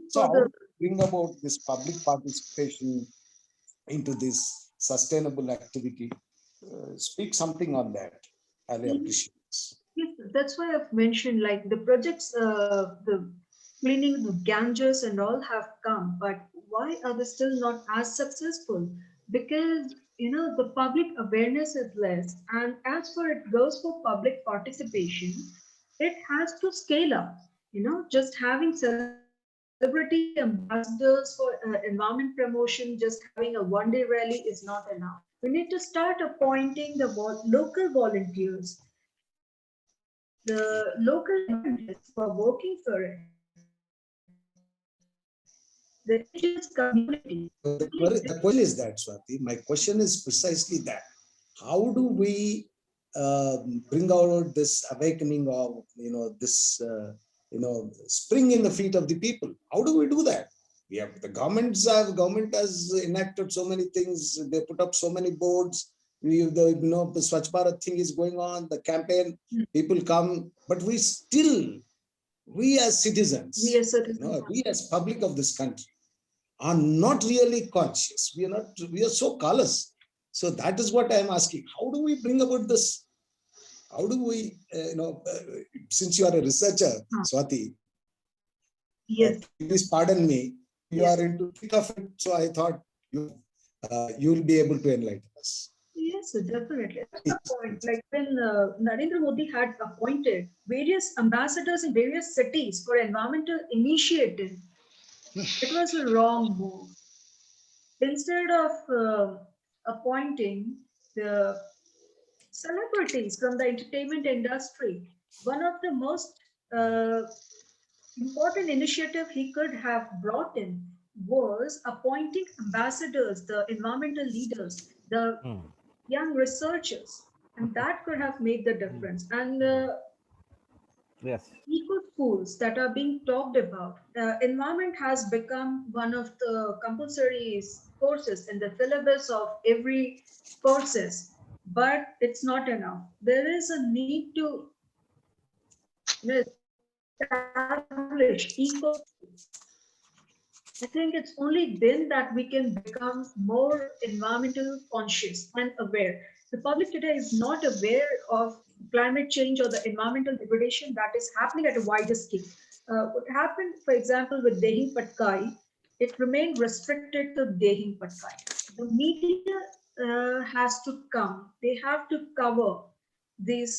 So how do we bring about this public participation into this sustainable activity? Speak something on that. I appreciate this. Yes, that's why I've mentioned like the projects, the cleaning the Ganges and all have come, but why are they still not as successful? Because the public awareness is less, and as for it goes for public participation, it has to scale up. Just having celebrity ambassadors for environment promotion, just having a one-day rally is not enough. We need to start appointing the local volunteers, the local environmentalists who are working for it, the indigenous community. The question is that, Swati, my question is precisely that. How do we bring out this awakening of, this, spring in the feet of the people? How do we do that? We have the government has enacted so many things. They put up so many boards. The Swachh Bharat thing is going on, the campaign, people come, but we as citizens, we as public of this country are not really conscious. We are so callous. So that is what I am asking. How do we bring about this? How do we, since you are a researcher, Swati, yes, please pardon me, you are into thick of it. So I thought you will be able to enlighten us. Yes, definitely. That's the point. Like when Narendra Modi had appointed various ambassadors in various cities for environmental initiative, it was a wrong move. instead of appointing the celebrities from the entertainment industry, one of the most important initiative he could have brought in was appointing ambassadors, the environmental leaders, the young researchers, and that could have made the difference. And Yes. eco schools that are being talked about, environment has become one of the compulsory courses in the syllabus of every courses, but it's not enough. There is a need to establish eco schools. I think it's only then that we can become more environmental conscious and aware. The public today is not aware of climate change or the environmental degradation that is happening at a wider scale. What happened, for example, with Dehi Patkai, it remained restricted to Dehi Patkai. The media has to come. They have to cover these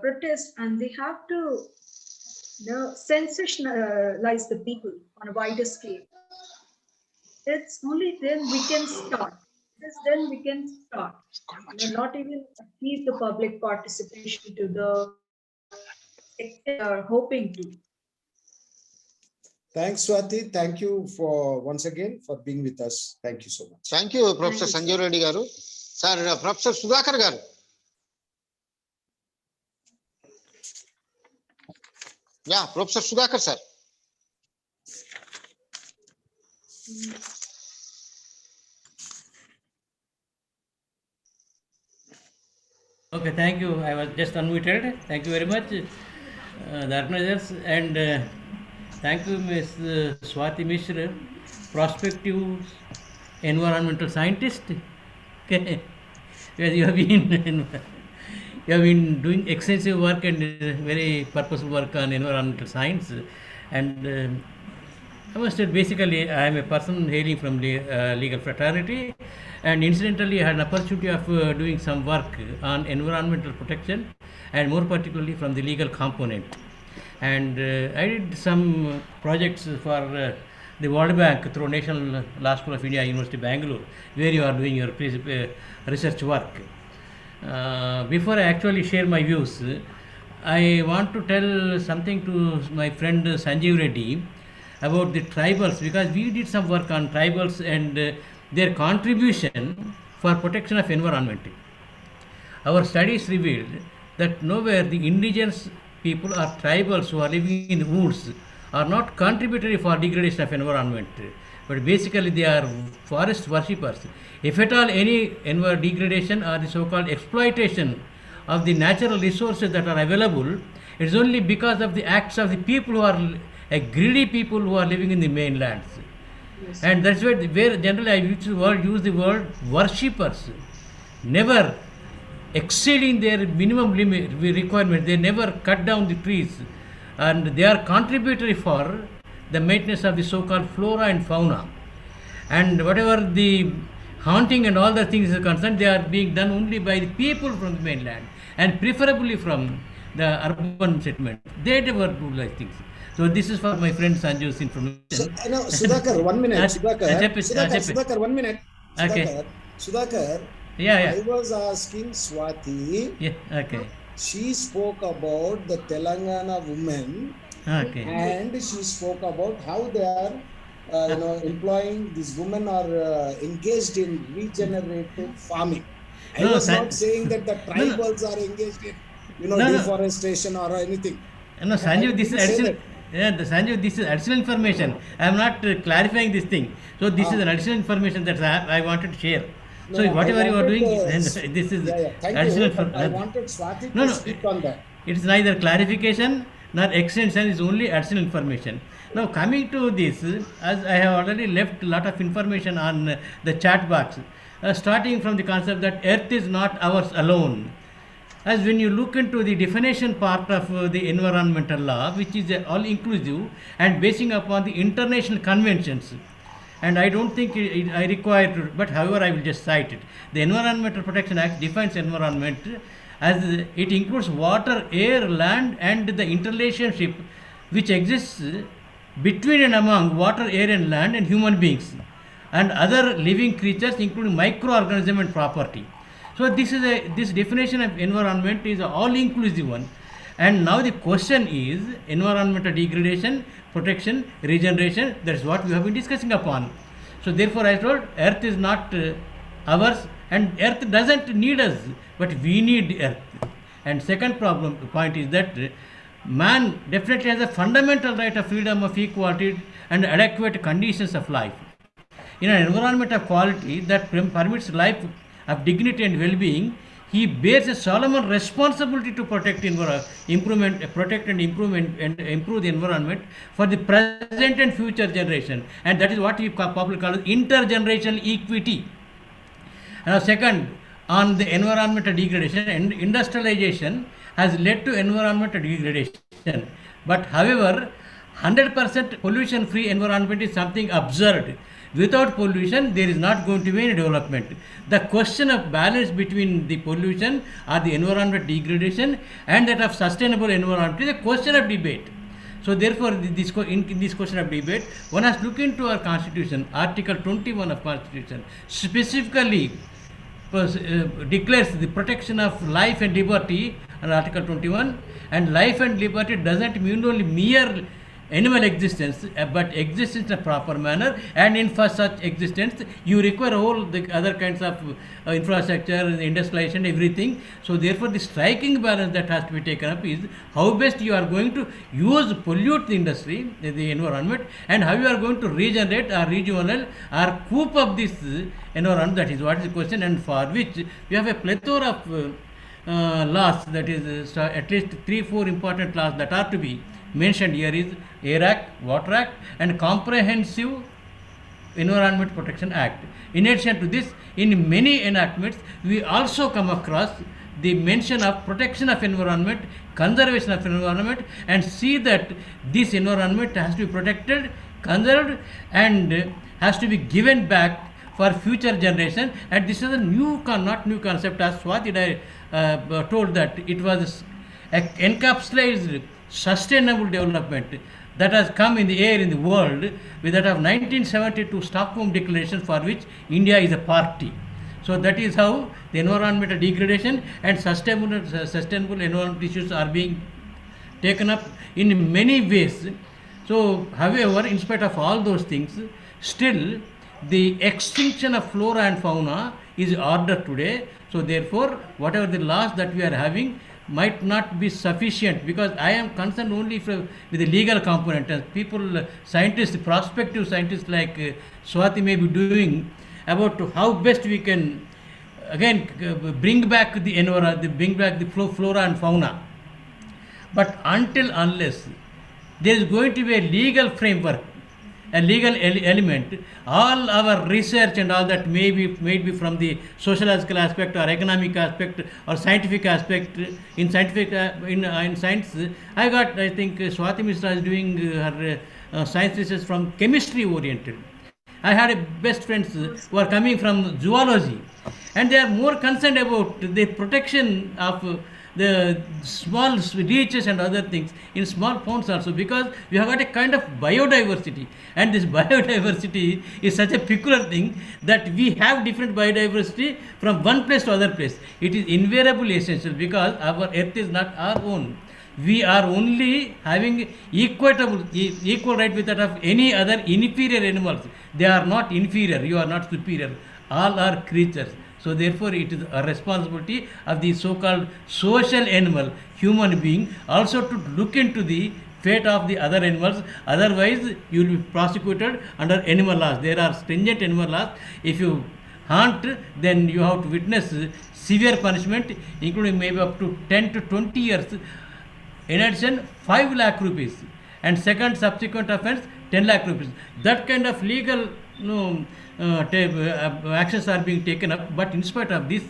protests, and they have to sensationalize the people on a wider scale. It's only then we can start. It's then we can start. Not even achieve the public participation to the extent we are hoping to. Thanks, Swati. Thank you for once again for being with us. Thank you so much. Thank you professor you, Sanjeev Reddy garu. Sir professor Sudhakar garu. Yeah professor Sudhakar sir. Okay, thank you. I was just unmuted. Thank you very much, the organizers, and thank you, Ms. Swati Mishra, prospective environmental scientist. Okay, where you have been doing extensive work and very purposeful work on environmental science, and I must say, basically, I am a person hailing from the legal fraternity, and incidentally, I had an opportunity of doing some work on environmental protection, and more particularly from the legal component. And I did some projects for the World Bank through National Law School of India, University Bangalore, where you are doing your research work. Before I actually share my views, I want to tell something to my friend Sanjeev Reddy about the tribals, because we did some work on tribals and their contribution for protection of environment. Our studies revealed that nowhere the indigenous people or tribals who are living in the woods are not contributory for degradation of environment, but basically they are forest worshippers. If at all any degradation or the so-called exploitation of the natural resources that are available, it is only because of the acts of the people who are greedy people who are living in the mainlands. Yes. And that's where generally I use the word worshippers, never exceeding their minimum limit requirement. They never cut down the trees, and they are contributory for the maintenance of the so-called flora and fauna. And whatever the haunting and all the things are concerned, they are being done only by the people from the mainland, and preferably from the urban settlement. They never do like things. So this is for my friend Sanjiv's information. So, no, Sudhakar, 1 minute. Chepe. Sudhakar, 1 minute. Okay. Sudhakar, Yeah. I was asking Swati. Yeah. Okay. She spoke about the Telangana women, Okay. and she spoke about how they are, employing. These women are engaged in regenerative farming. I No, was not saying that the tribals are engaged in, deforestation or anything. No, Sanjeev, this is didn't say additional. Yeah, Sanjeev, this is additional information. I am not clarifying this thing. So this is an additional information that I wanted to share. So No, whatever you are doing, this is Thank additional. you. But I wanted Swati No, to speak on that. It is neither clarification nor extension. It's only additional information. Now coming to this, as I have already left a lot of information on the chat box, starting from the concept that Earth is not ours alone. As when you look into the definition part of the environmental law, which is all inclusive and basing upon the international conventions, and I don't think I require to, but however I will just cite it. The Environmental Protection Act defines environment as it includes water, air, land, and the interrelationship which exists between and among water, air, and land and human beings. and other living creatures, including microorganism and property. So this definition of environment is an all-inclusive one. And now the question is environmental degradation, protection, regeneration. That's what we have been discussing upon. So therefore, I told Earth is not ours, and Earth doesn't need us, but we need Earth. And second point is that man definitely has a fundamental right of freedom of equality and adequate conditions of life. In an environment of quality that permits life of dignity and well-being, he bears a solemn responsibility to protect and improve the environment for the present and future generation, and that is what we popularly call intergenerational equity. Second, on the environmental degradation, and industrialization has led to environmental degradation. But however, 100% pollution-free environment is something absurd. Without pollution, there is not going to be any development. The question of balance between the pollution or the environmental degradation and that of sustainable environment is a question of debate. So therefore, in this question of debate, one has to look into our Constitution, Article 21 of Constitution, specifically declares the protection of life and liberty under Article 21, and life and liberty doesn't mean only mere animal existence, but existence in a proper manner, and for such existence you require all the other kinds of infrastructure, industrialization, everything. So therefore the striking balance that has to be taken up is how best you are going to pollute the industry, the environment, and how you are going to regenerate or rejuvenate or coop up this environment. That is what is the question, and for which we have a plethora of laws, that is at least 3-4 important laws that are to be mentioned here is Air Act, Water Act, and Comprehensive Environment Protection Act. In addition to this, in many enactments, we also come across the mention of protection of environment, conservation of environment, and see that this environment has to be protected, conserved, and has to be given back for future generation. And this is a not new concept, as Swati told, that it was encapsulated sustainable development that has come in the air in the world with that of 1972 Stockholm Declaration, for which India is a party. So that is how the environmental degradation and sustainable environmental issues are being taken up in many ways. So however, in spite of all those things, still the extinction of flora and fauna is ordered today. So therefore, whatever the laws that we are having might not be sufficient, because I am concerned only with the legal component. And people, scientists, prospective scientists like Swati may be doing about how best we can again bring back the environment, bring back the flora and fauna. But unless there is going to be a legal framework, a legal element, all our research and all that may be from the sociological aspect or economic aspect or scientific aspect. In science, I think Swati Mishra is doing her science research from chemistry oriented. I had a best friends who are coming from zoology, and they are more concerned about the protection of the small reaches and other things in small ponds also, because we have got a kind of biodiversity, and this biodiversity is such a peculiar thing that we have different biodiversity from one place to other place. It is invariably essential, because our earth is not our own. We are only having equal right with that of any other inferior animals. They are not inferior, you are not superior. All are creatures. So therefore, it is a responsibility of the so-called social animal, human being, also to look into the fate of the other animals. Otherwise, you will be prosecuted under animal laws. There are stringent animal laws. If you hunt, then you have to witness severe punishment, including maybe up to 10 to 20 years. In addition, 5 lakh rupees. And second subsequent offence, 10 lakh rupees. That kind of legal actions are being taken up. But in spite of this,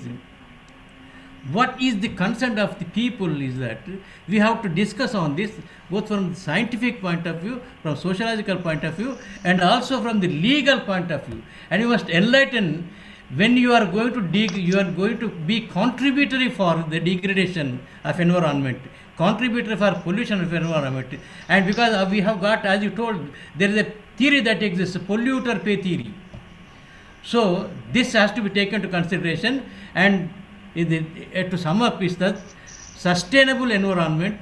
what is the concern of the people is that we have to discuss on this both from the scientific point of view, from sociological point of view, and also from the legal point of view. And you must enlighten, when you are going to dig, you are going to be contributory for the degradation of environment, contributory for pollution of environment. And because we have got, as you told, there is a theory that exists, polluter pay theory. So this has to be taken to consideration, and to sum up is that sustainable environment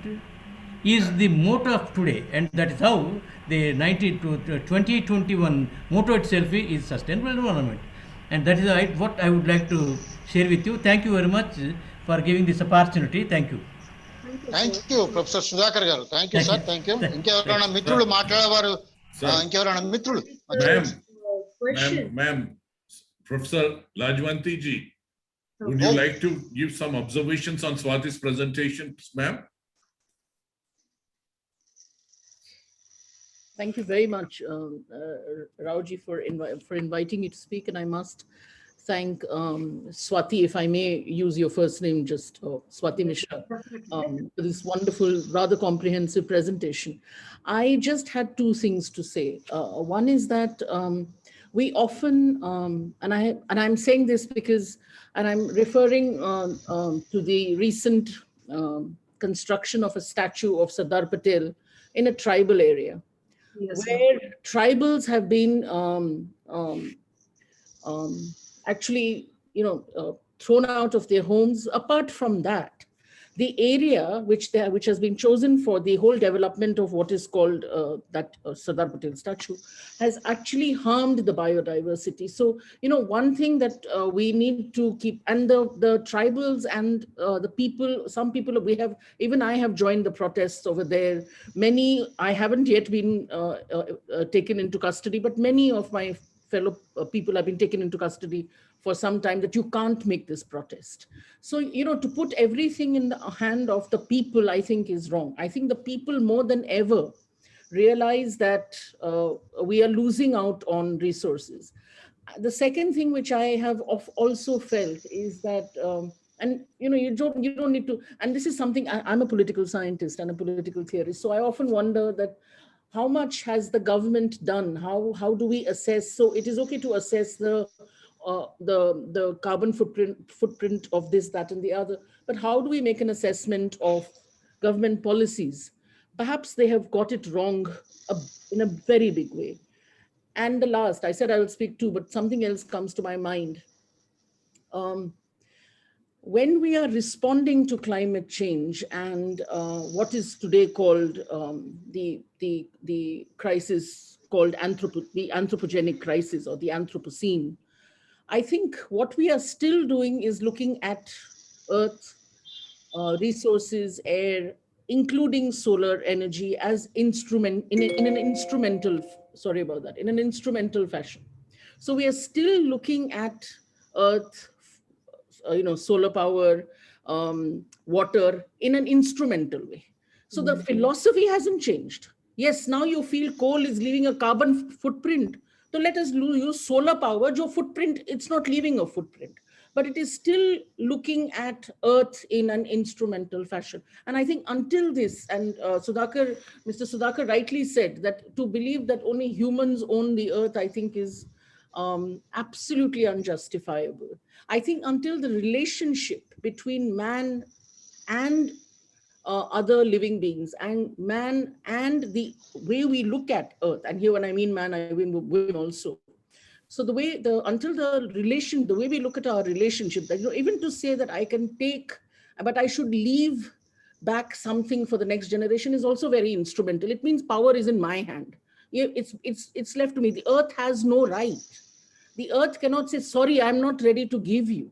is the motto of today, and that is how the 2021 motto itself is sustainable environment, and that is what I would like to share with you. Thank you very much for giving this opportunity. Thank you. Thank you professor Sudhakar garu. Thank you sir. Thank you. ఇంకెవరైనా మిత్రులు మాట్లాడేవారు? ఇంకెవరైనా మిత్రులు? Ma'am, Professor Lajwanti ji, would you like to give some observations on Swati's presentation, ma'am? Thank you very much, Rauji, for inviting me to speak. And I must thank Swati, if I may use your first name, just Swati Mishra, for this wonderful, rather comprehensive presentation. I just had two things to say. One is that we often, and I'm saying this because, and I'm referring to the recent construction of a statue of Sardar Patel in a tribal area. Yes, where tribals have been actually, thrown out of their homes. Apart from that, the area which has been chosen for the whole development of what is called that Sardar Patel statue has actually harmed the biodiversity. So, one thing that we need to keep, and the tribals and the people, some people even I have joined the protests over there. Many, I haven't yet been taken into custody, but many of my fellow people have been taken into custody for some time, that you can't make this protest. So, to put everything in the hand of the people, I think is wrong. I think the people more than ever realize that we are losing out on resources. The second thing which I have also felt is that, and you don't need to, and this is something, I'm a political scientist and a political theorist, so I often wonder that how much has the government done? How do we assess? So it is okay to assess the carbon footprint of this, that, and the other, but how do we make an assessment of government policies? Perhaps they have got it wrong in a very big way. And the last, I said I will speak too, but something else comes to my mind. When we are responding to climate change and what is today called the crisis called the anthropogenic crisis or the Anthropocene, I think what we are still doing is looking at Earth, resources, air, including solar energy as in an instrumental fashion. So we are still looking at Earth, solar power, water in an instrumental way. So the philosophy hasn't changed. Yes, now you feel coal is leaving a carbon footprint. So let us use solar power. Your footprint, it's not leaving a footprint, but it is still looking at Earth in an instrumental fashion. And I think until this, and Mr. Sudhakar rightly said that to believe that only humans own the Earth, I think is absolutely unjustifiable. I think until the relationship between man and other living beings, and man and the way we look at Earth, and here when I mean man, I mean women also. So the way we look at our relationship, that even to say that I can take, but I should leave back something for the next generation is also very instrumental. It means power is in my hand. It's left to me. The Earth has no right. The Earth cannot say, sorry, I'm not ready to give you.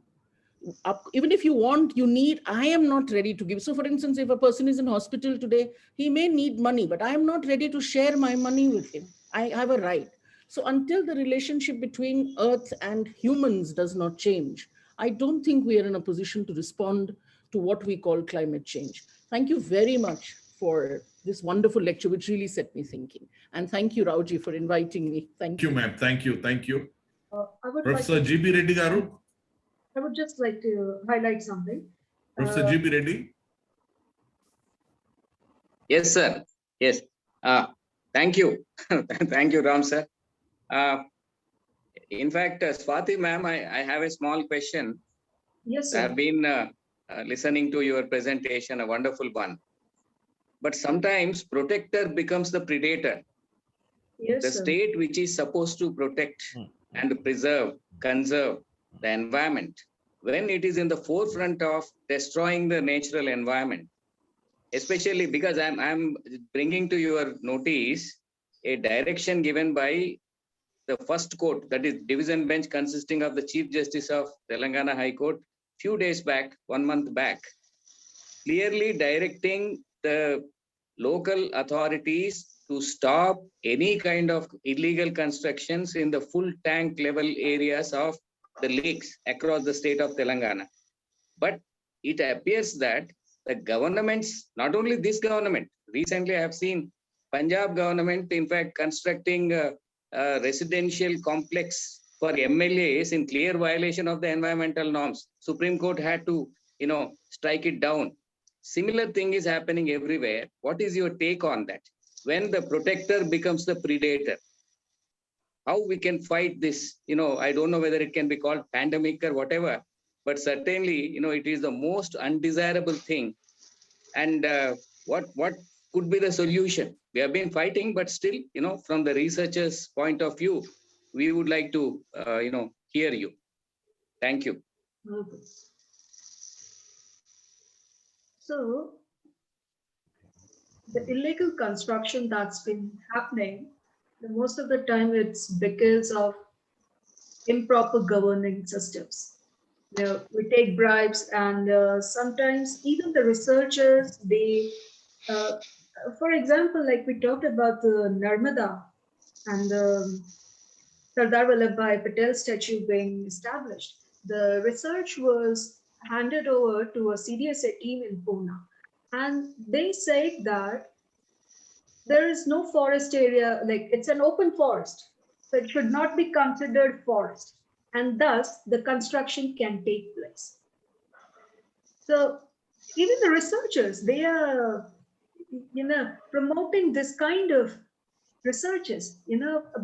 Even if you want, you need, I am not ready to give. So for instance, if a person is in hospital today, he may need money, but I am not ready to share my money with him. I have a right. So until the relationship between Earth and humans does not change, I don't think we are in a position to respond to what we call climate change. Thank you very much for this wonderful lecture, which really set me thinking. And thank you, Rauji, for inviting me. Thank you, ma'am. Thank you. Thank you. Professor G.B. Reddy garu. I would just like to highlight something. Professor G.B. Reddy. Yes, sir. Yes. Thank you. Thank you, Ram, sir. In fact, Swati, ma'am, I have a small question. Yes, sir. I have been listening to your presentation, a wonderful one. But sometimes protector becomes the predator. Yes, the sir. state which is supposed to protect and preserve, conserve the environment, when it is in the forefront of destroying the natural environment, especially because I'm bringing to your notice a direction given by the first court, that is division bench consisting of the Chief Justice of Telangana High Court, few days back, 1 month back, clearly directing the local authorities to stop any kind of illegal constructions in the full tank level areas of the lakes across the state of Telangana. But it appears that the governments, not only this government, recently I have seen Punjab government, in fact, constructing a residential complex for MLAs in clear violation of the environmental norms. Supreme Court had to, strike it down. Similar thing is happening everywhere. What is your take on that? When the protector becomes the predator, how we can fight this? I don't know whether it can be called pandemic or whatever, but certainly, it is the most undesirable thing. And what could be the solution? We have been fighting, but still, from the researchers' point of view, we would like to, hear you. Thank you. Okay. So the illegal construction that's been happening, most of the time it's because of improper governing systems. We take bribes, and sometimes even the researchers, for example, like we talked about the Narmada and the Sardar Vallabhbhai Patel statue being established. The research was handed over to a CDSA team in Pune, and they said that there is no forest area, like it's an open forest, so it should not be considered forest, and thus the construction can take place. So even the researchers, they are, promoting this kind of researches,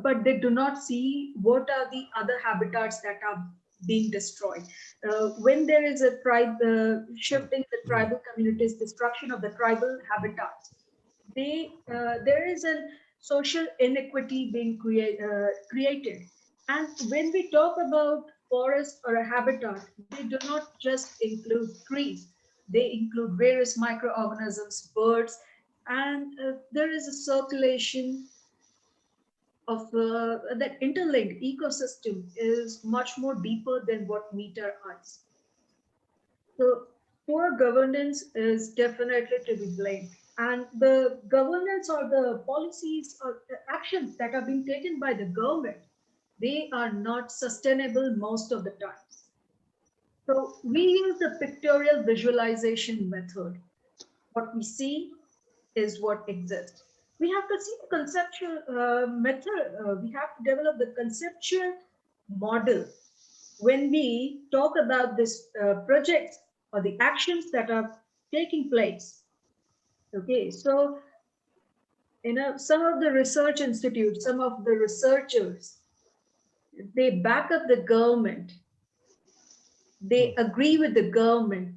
but they do not see what are the other habitats that are being destroyed. When there is a shifting the tribal communities, destruction of the tribal habitats, there is a social inequity being created. And when we talk about forest or a habitat, they do not just include trees. They include various microorganisms, birds, and there is a circulation of that interlinked ecosystem is much more deeper than what meet our eyes. So poor governance is definitely to be blamed. And the governance or the policies or the actions that are being taken by the government, they are not sustainable most of the times. So we use the pictorial visualization method. What we see is what exists. We have to see the conceptual method. We have to develop the conceptual model when we talk about this project or the actions that are taking place. Okay, so some of the research institutes, some of the researchers, they back up the government. They agree with the government.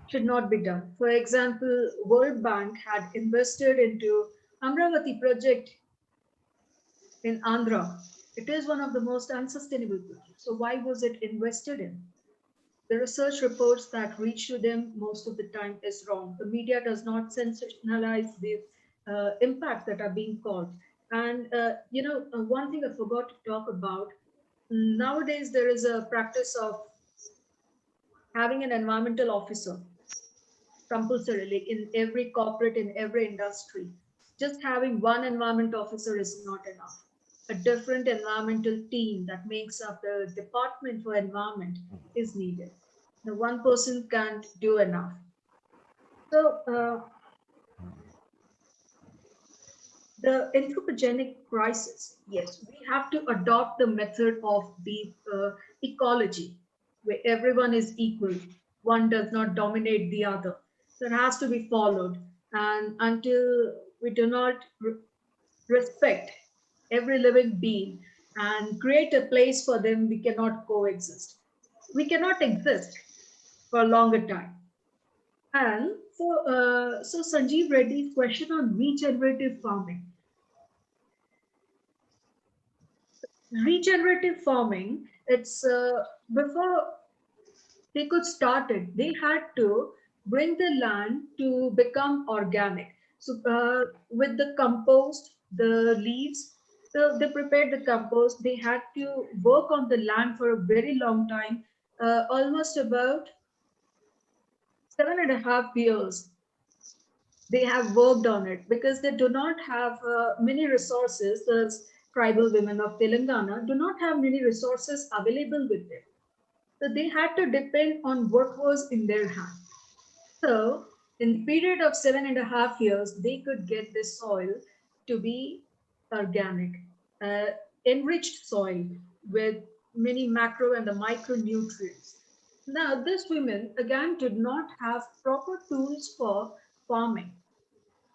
Should not be done. For example, World Bank had invested into Amravati project in Andhra. It is one of the most unsustainable projects. So why was it invested in? The research reports that reach to them most of the time is wrong. The media does not sensationalize the impacts that are being caused. And one thing I forgot to talk about, nowadays there is a practice of having an environmental officer compulsorily in every corporate, in every industry. Just having one environment officer is not enough. A different environmental team that makes up the department for environment is needed. The one person can't do enough. So the anthropogenic crisis, yes, we have to adopt the method of the ecology, where everyone is equal. One does not dominate the other. So it has to be followed. And until we do not respect every living being and create a place for them, we cannot coexist. We cannot exist for a longer time. And so Sanjeev Reddy's question on regenerative farming. regenerative farming, it's before they could start it, they had to bring the land to become organic. So with the compost, the leaves, so they prepared the compost. They had to work on the land for a very long time, almost about 7.5 years. They have worked on it because they do not have many resources. The tribal women of Telangana do not have many resources available with them. So they had to depend on what was in their hand. So in the period of 7.5 years, they could get the soil to be organic, uh, enriched soil with many macro and the micronutrients. Now, these women again did not have proper tools for farming.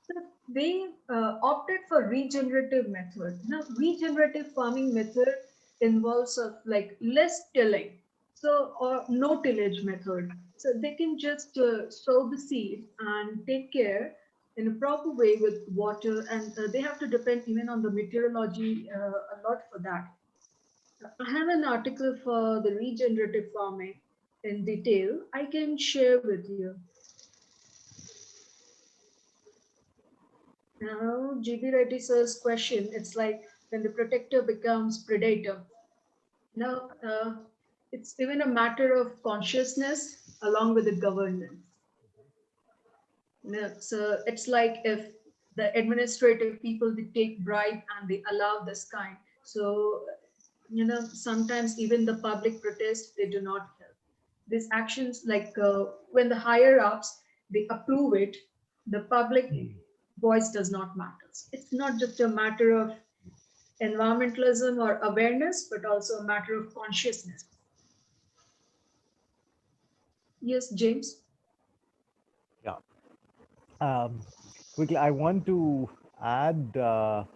So they opted for regenerative method. Now, regenerative farming method involves like less tilling, so or no tillage method. So they can just sow the seed and take care in a proper way with water, and they have to depend even on the meteorology a lot for that. I have an article for the regenerative farming in detail. I can share with you. Now, GB Reddy sir's question, it's like when the protector becomes predator. Now, it's even a matter of consciousness along with the governance. Now, so it's like if the administrative people, they take bribe and they allow this kind. So, sometimes even the public protest, they do not help. These actions, like when the higher ups, they approve it, the public voice does not matter. It's not just a matter of environmentalism or awareness, but also a matter of consciousness. Yes, James? Yeah. Quickly, I want to add to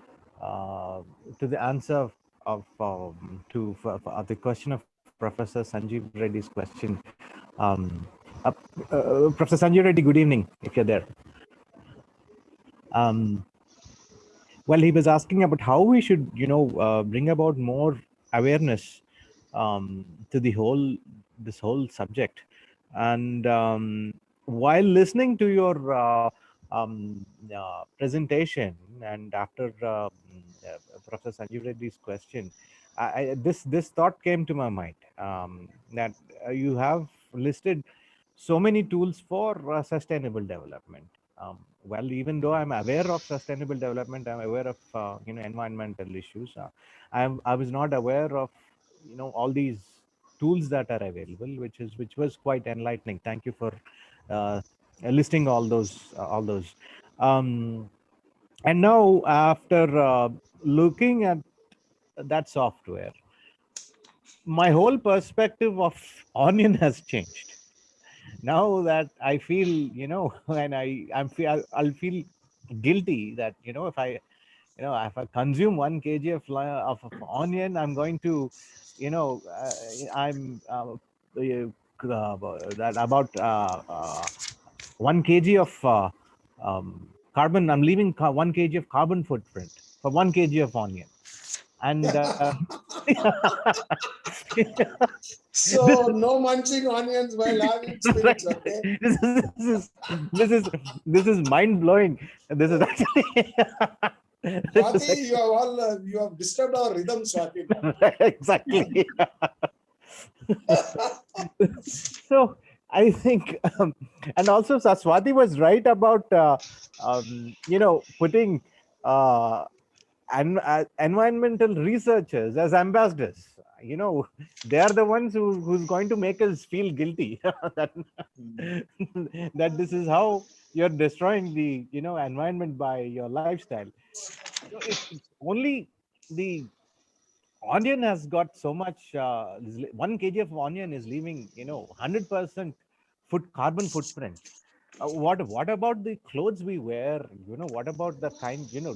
the answer of the question of Professor Sanjeev Reddy's question. Um, Professor Sanjeev Reddy, good evening, if you're there. Well, he was asking about how we should, bring about more awareness to this whole subject. And while listening to your presentation, and after Professor Sanjeev Reddy's question, this thought came to my mind, that you have listed so many tools for sustainable development. Well, even though I'm aware of sustainable development, I'm aware of environmental issues. I was not aware of all these tools that are available, which was quite enlightening. Thank you for listing all those. And now, after looking at that software, my whole perspective of onion has changed. Now that I feel, and I'll feel guilty that if I consume 1 kg of onion, I'm going to, I'm that about 1 kg of carbon. I'm leaving 1 kg of carbon footprint for 1 kg of onion, and So no munching onions while having spirits, okay? this is mind blowing. This is actually Swati, you have disturbed our rhythm, Swati. exactly. So I think, and also Swati was right about putting environmental researchers as ambassadors. They are the ones who's going to make us feel guilty that that this is how you're destroying the environment by your lifestyle. It's only the onion has got so much. 1 kg of onion is leaving 100% carbon footprint. What about the clothes we wear? What about the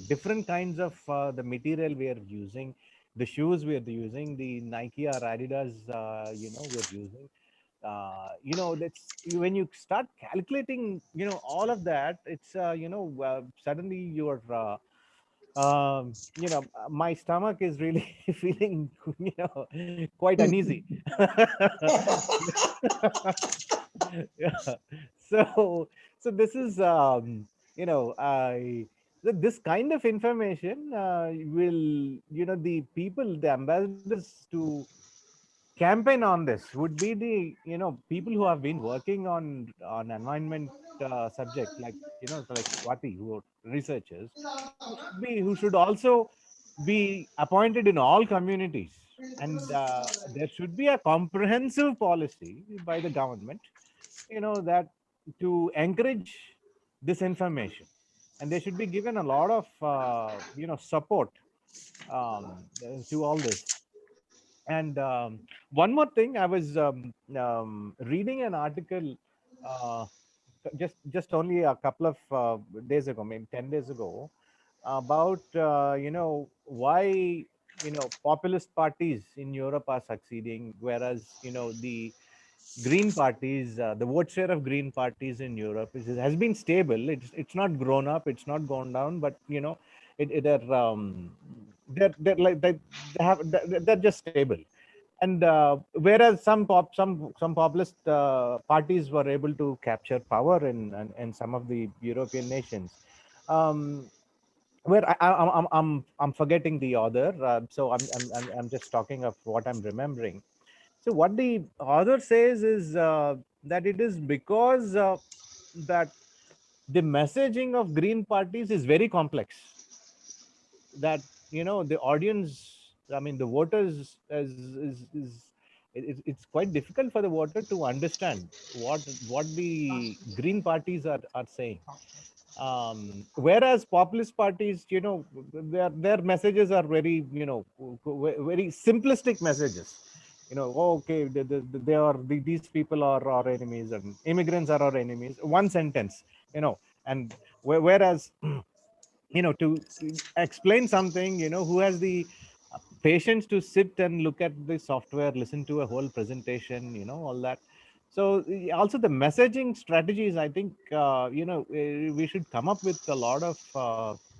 different kinds of the material we are using, the shoes we are using, the Nike or Adidas we're using. That's when you start calculating all of that, it's suddenly you're My stomach is really feeling, quite uneasy. Yeah. So, so this is, I this kind of information will, the people, the ambassadors to campaign on this would be the, people who have been working on environment subject, like Swati, who are researchers, who should also be appointed in all communities, and there should be a comprehensive policy by the government, that to encourage this information, and they should be given a lot of support to all this. And one more thing, I was reading an article uh, just only a couple of days ago, maybe 10 days ago, about why populist parties in Europe are succeeding, whereas the green parties, the vote share of green parties in Europe has been stable. It's not grown up, it's not gone down, but they're like they're just stable. And whereas some populist parties were able to capture power in some of the European nations, um, where I'm forgetting the author, so I'm just talking of what I'm remembering. So what the author says is that it is because that the messaging of green parties is very complex, that the audience, I mean the voters, it's quite difficult for the voter to understand what the green parties are saying. Whereas populist parties, their messages are very, very simplistic messages. Oh, okay, they are these people are our enemies, and immigrants are our enemies. One sentence, and whereas to explain something, who has the patience to sit and look at the software, listen to a whole presentation, all that. So also the messaging strategies, I think we should come up with a lot of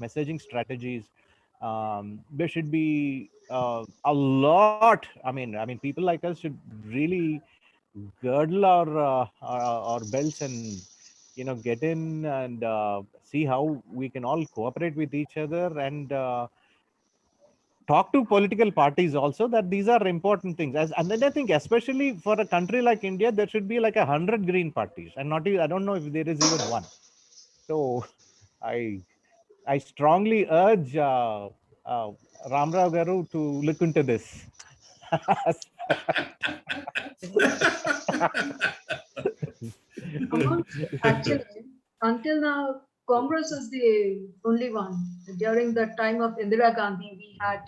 messaging strategies. There should be a lot, I mean people like us should really girdle our belts and get in and see how we can all cooperate with each other, and talk to political parties also, that these are important things. And then I think especially for a country like India, there should be like 100 green parties, and not even, I don't know if there is even one. So i I strongly urge Ramrao Garu to look into this. Actually, until now, Congress is the only one. During the time of Indira Gandhi, we had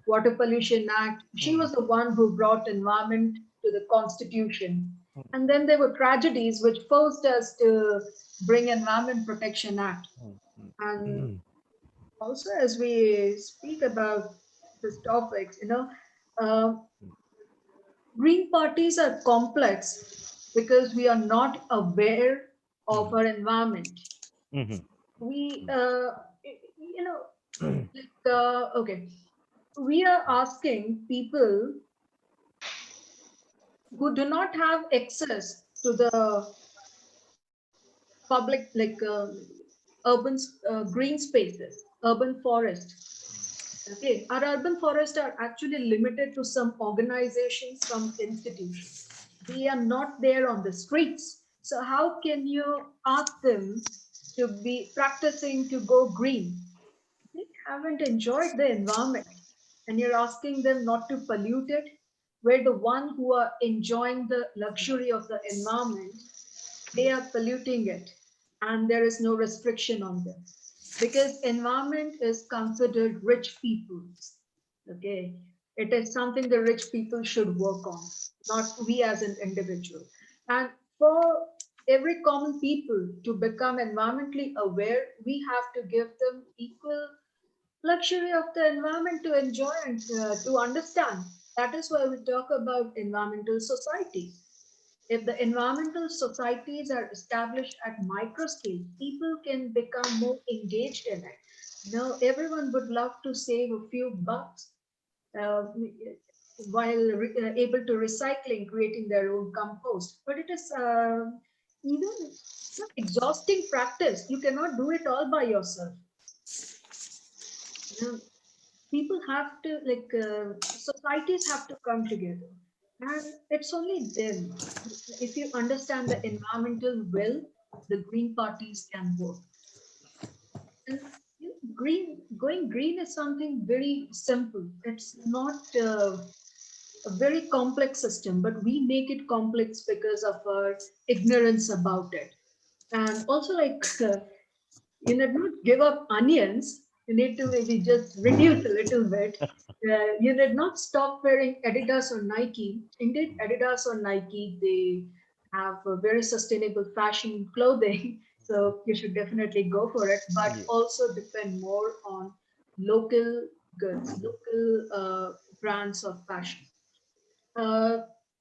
Water Pollution Act. She was the one who brought environment to the Constitution. And then there were tragedies which forced us to bring Environment Protection Act. And also, as we speak about these topics, uh, green parties are complex because we are not aware of our environment. Mhm. We, okay, we are asking people who do not have access to the public, urban green spaces, urban forest. Okay, our urban forests are actually limited to some organizations, some institutions. They are not there on the streets. So how can you ask them to be practicing to go green? They haven't enjoyed the environment, and you're asking them not to pollute it, where the one who are enjoying the luxury of the environment, they are polluting it, and there is no restriction on them, because environment is considered rich people's. Okay, it is something the rich people should work on, not we as an individual. And for every common people to become environmentally aware, we have to give them equal luxury of the environment to enjoy and to understand. That is why we talk about environmental society. If the environmental societies are established at micro scale, people can become more engaged in it. Now, everyone would love to save a few bucks uh, while able to recycling, creating their own compost. But it is even some exhausting practice. You cannot do it all by yourself. You know, people have to societies have to come together, and it's only then, if you understand the environmental well, the green parties can work. And green, going green is something very simple. It's not a very complex system, but we make it complex because of our ignorance about it. And also, you need not give up onions. You need to maybe just reduce a little bit. You did not stop wearing Adidas or Nike. Indeed, Adidas or Nike, they have a very sustainable fashion clothing. So you should definitely go for it, but Yeah. also depend more on local goods, local brands of fashion. Uh,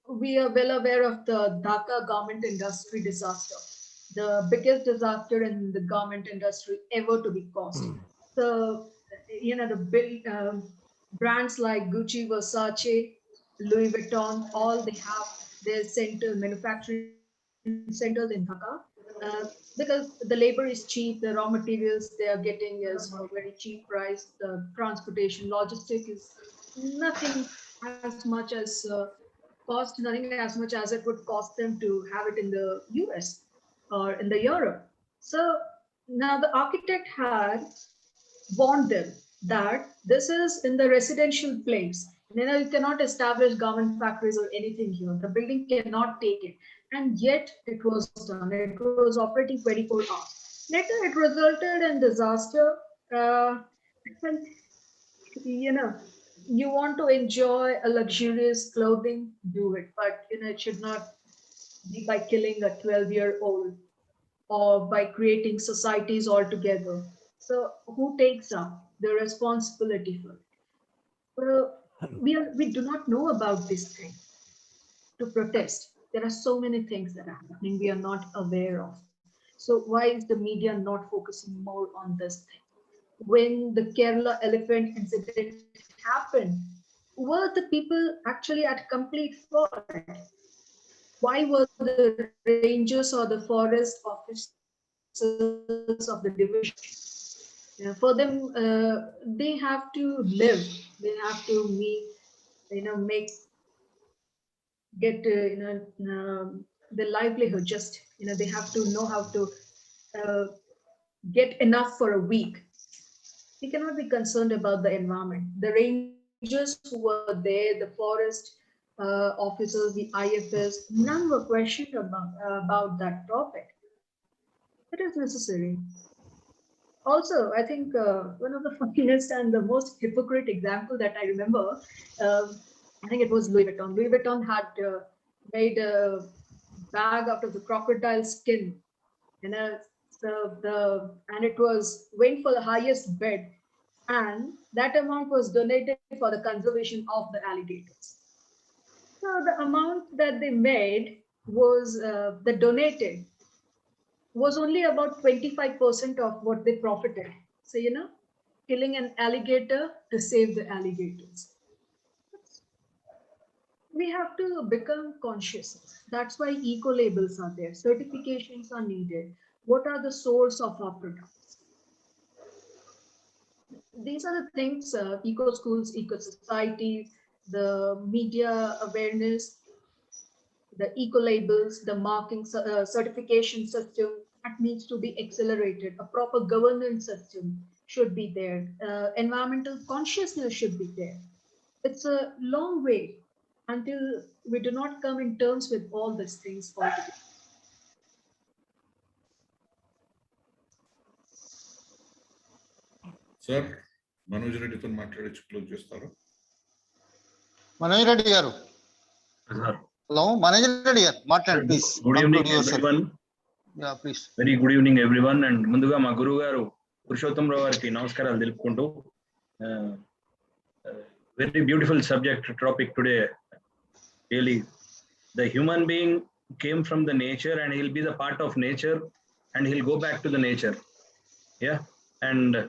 we are well aware of the Dhaka garment industry disaster, the biggest disaster in the garment industry ever to be caused. So, the big brands like Gucci, Versace, Louis Vuitton, all they have their manufacturing centers in Dhaka, uh, because the labor is cheap, the raw materials they are getting is a very cheap price, the transportation, logistic is nothing as much as nothing as much as it would cost them to have it in the US or in the Europe. So now the architect had warned them that this is in the residential place. You cannot establish garment factories or anything here. The building cannot take it. And yet it was done. It was operating 24 hours. Later it resulted in disaster. And, you know, you want to enjoy a luxurious clothing, do it. But, it should not be by killing a 12-year-old or by creating societies altogether. So who takes up the responsibility for it? Well, we do not know about this thing to protest. There are so many things that are happening we are not aware of. So why is the media not focusing more on this thing? When the Kerala elephant incident happened, were the people actually at complete fault? Why were the rangers or the forest officers of the division? For them, they have to live. They have to make get the livelihood. Just they have to know how to uh, get enough for a week. We cannot be concerned about the environment. The rangers who were there, the forest officers, the IFS, none were questioned about that topic. It is necessary. Also, I think one of the funniest and the most hypocrite example that I remember, I think it was Louis Vuitton. Louis Vuitton had made a bag out of the crocodile skin, and it was went for the highest bid, and that amount was donated for the conservation of the alligators. So the amount that they made was the donated was only about 25% of what they profited. So, killing an alligator to save the alligators. We have to become conscious. That's why eco labels are there. Certifications are needed. What are the source of our products? These are the things, eco schools, eco societies, the media awareness, the eco labels, the marking certification system that needs to be accelerated. A proper governance system should be there. Environmental consciousness should be there. It's a long way until we do not come in terms with all these things altogether. Sir Manoj రెడ్డితో మాట్లాడి close చేస్తారు. మనోజ్ రెడ్డి గారు, hello Manoj Reddy గారు మాట్లాడండి please. Good evening everyone. Please. Very good evening everyone. And ముందుగా మా గురువు గారు పురుషోత్తమరావు గారికి నమస్కారాలు తెలుపుకుంటూ, very beautiful subject topic today. Really the human being came from the nature and he'll be the part of nature and he'll go back to the nature. Yeah. And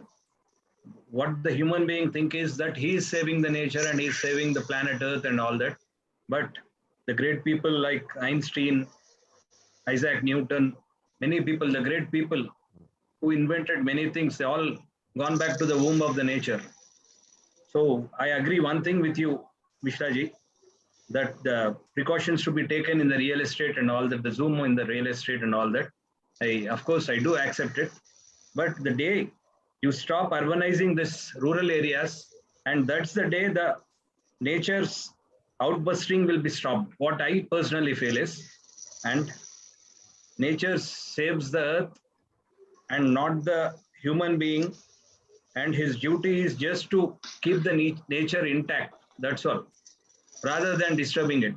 what the human being think is that he is saving the nature and he is saving the planet Earth and all that. But the great people like Einstein, Isaac Newton, many people, the great people who invented many things, they all gone back to the womb of the nature. So I agree one thing with you, Mishraji, that the precautions to be taken in the real estate and all that, the zoom in the real estate and all that. Of course, I do accept it. But the day you stop urbanizing this rural areas, and that's the day the nature's outbusting will be stopped. What I personally feel is, and nature saves the earth and not the human being, and his duty is just to keep the nature intact. That's all, rather than disturbing it.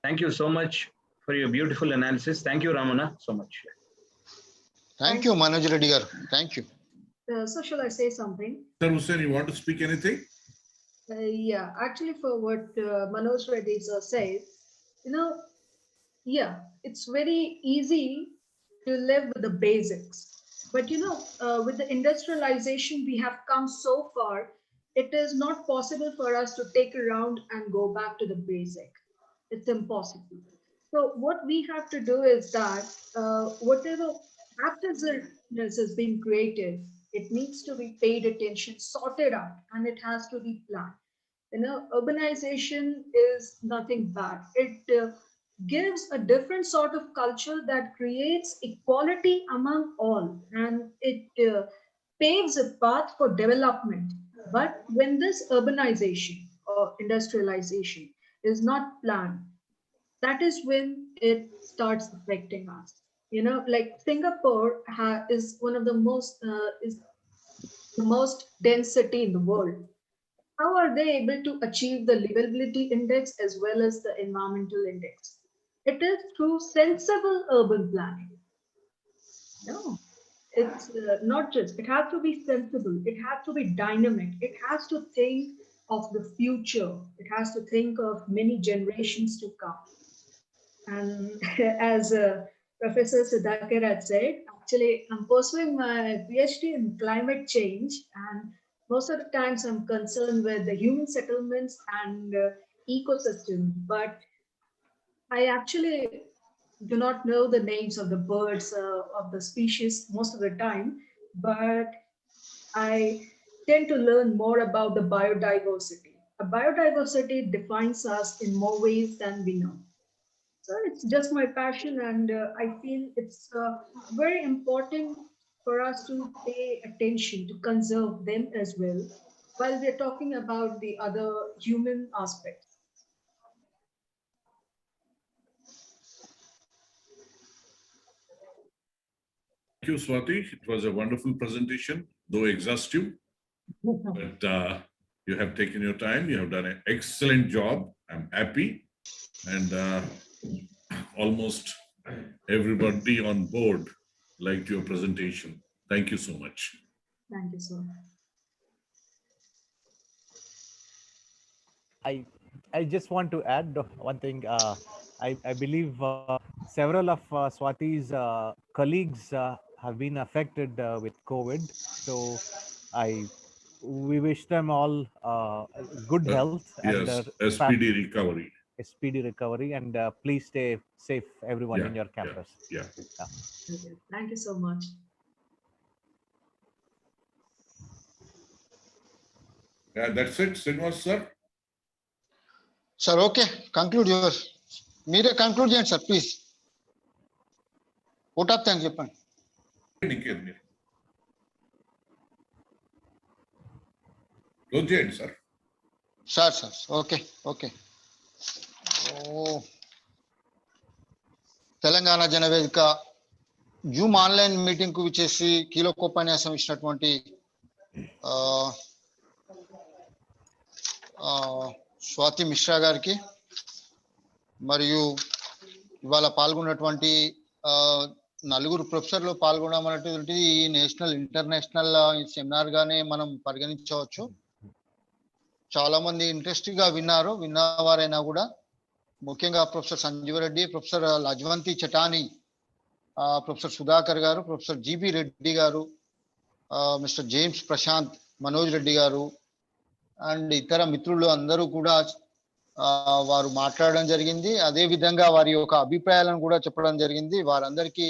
Thank you so much for your beautiful analysis. Thank you, Ramana, so much. Thank you, Manoj Reddy garu. Thank you. So shall I say something? Sir Hussain, you want to speak anything? Yeah, actually for what Manoj Reddy sir says, yeah, it's very easy to live with the basics. But with the industrialization, we have come so far, it is not possible for us to take a round and go back to the basic. It's impossible. So what we have to do is that whatever hazardous has been created, it needs to be paid attention, sorted out, and it has to be planned. Urbanization is nothing bad. It gives a different sort of culture that creates equality among all, and it paves a path for development. But when this urbanization or industrialization is not planned, that is when it starts affecting us. Like Singapore is one of the most dense city in the world. How are they able to achieve the livability index as well as the environmental index? It is through sensible urban planning. No, it's not just, it has to be sensible, it has to be dynamic, it has to think of the future, it has to think of many generations to come. And as Professor Sudhakar had said, actually, I'm pursuing my PhD in climate change, and most of the times I'm concerned with the human settlements and ecosystem. But I actually do not know the names of the birds of the species most of the time, but I tend to learn more about the biodiversity. A biodiversity defines us in more ways than we know. So it's just my passion, and I feel it's very important for us to pay attention to conserve them as well, while we're talking about the other human aspects. Thank you, Swati. It was a wonderful presentation, though exhaustive, but you have taken your time. You have done an excellent job. I'm happy. And almost everybody on board liked your presentation. Thank you so much. Thank you, sir. I just want to add one thing. I believe several of Swati's colleagues have been affected with COVID. So we wish them all good health and Yes, a speedy recovery. a speedy recovery, and please stay safe, everyone in your campus. Yeah. Okay. Thank you so much. Yeah, that's it, Srinivas sir. Sir, okay, conclude yours. Mere conclude చేయండి sir, please. Put up thanks చెప్పండి. Close చేయండి sir. Sir, okay. Telangana Jana వేదిక Zoom online meeting కు విచ్చేసి కీలకోపన్యాసం ఇచ్చినటువంటి స్వాతి మిశ్రా గారికి మరియు ఇవాళ పాల్గొన్నటువంటి నలుగురు ప్రొఫెసర్లు పాల్గొనడం అనేటువంటి నేషనల్ ఇంటర్నేషనల్ సెమినార్ గానే మనం పరిగణించవచ్చు. చాలా మంది ఇంట్రెస్ట్ గా విన్నవారైనా కూడా ముఖ్యంగా professor Sanjeev Reddy, professor Lajwanti Chatani, professor Sudhakar garu, professor GB Reddy garu, mister James Prashant, Manoj Reddy garu and ఇతర మిత్రులు అందరూ కూడా వారు మాట్లాడడం జరిగింది. అదే విధంగా వారి యొక్క అభిప్రాయాలను కూడా చెప్పడం జరిగింది. వారందరికీ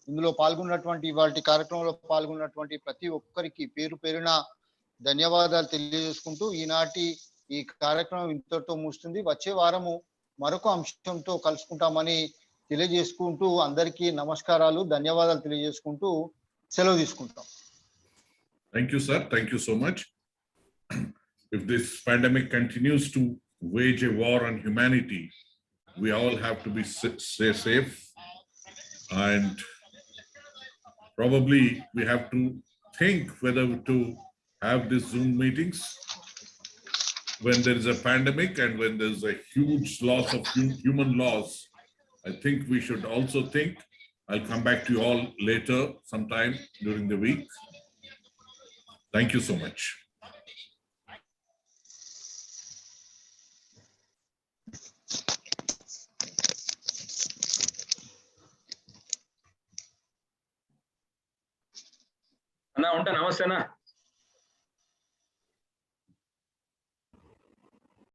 ఇందులో పాల్గొన్నటువంటి వాటి కార్యక్రమంలో పాల్గొన్నటువంటి ప్రతి ఒక్కరికి పేరు పేరున ధన్యవాదాలు తెలియజేసుకుంటూ ఈనాటి ఈ కార్యక్రమం ఇంతటితో ముగుస్తుంది. వచ్చే వారము మరొక అంశంతో కలుసుకుంటామని తెలియజేసుకుంటూ అందరికీ నమస్కారాలు, ధన్యవాదాలు తెలియజేసుకుంటూ సెలవు తీసుకుంటాం. Thank you, sir. Thank you so much. If this pandemic continues to wage a war on humanity, we all have to be stay safe, and probably we have to think whether to have these Zoom meetings when there is a pandemic and when there is a huge loss of human loss. I think we should also think. I'll come back to you all later sometime during the week. Thank you so much. అన్నా ఉంటా, నమస్తేనా.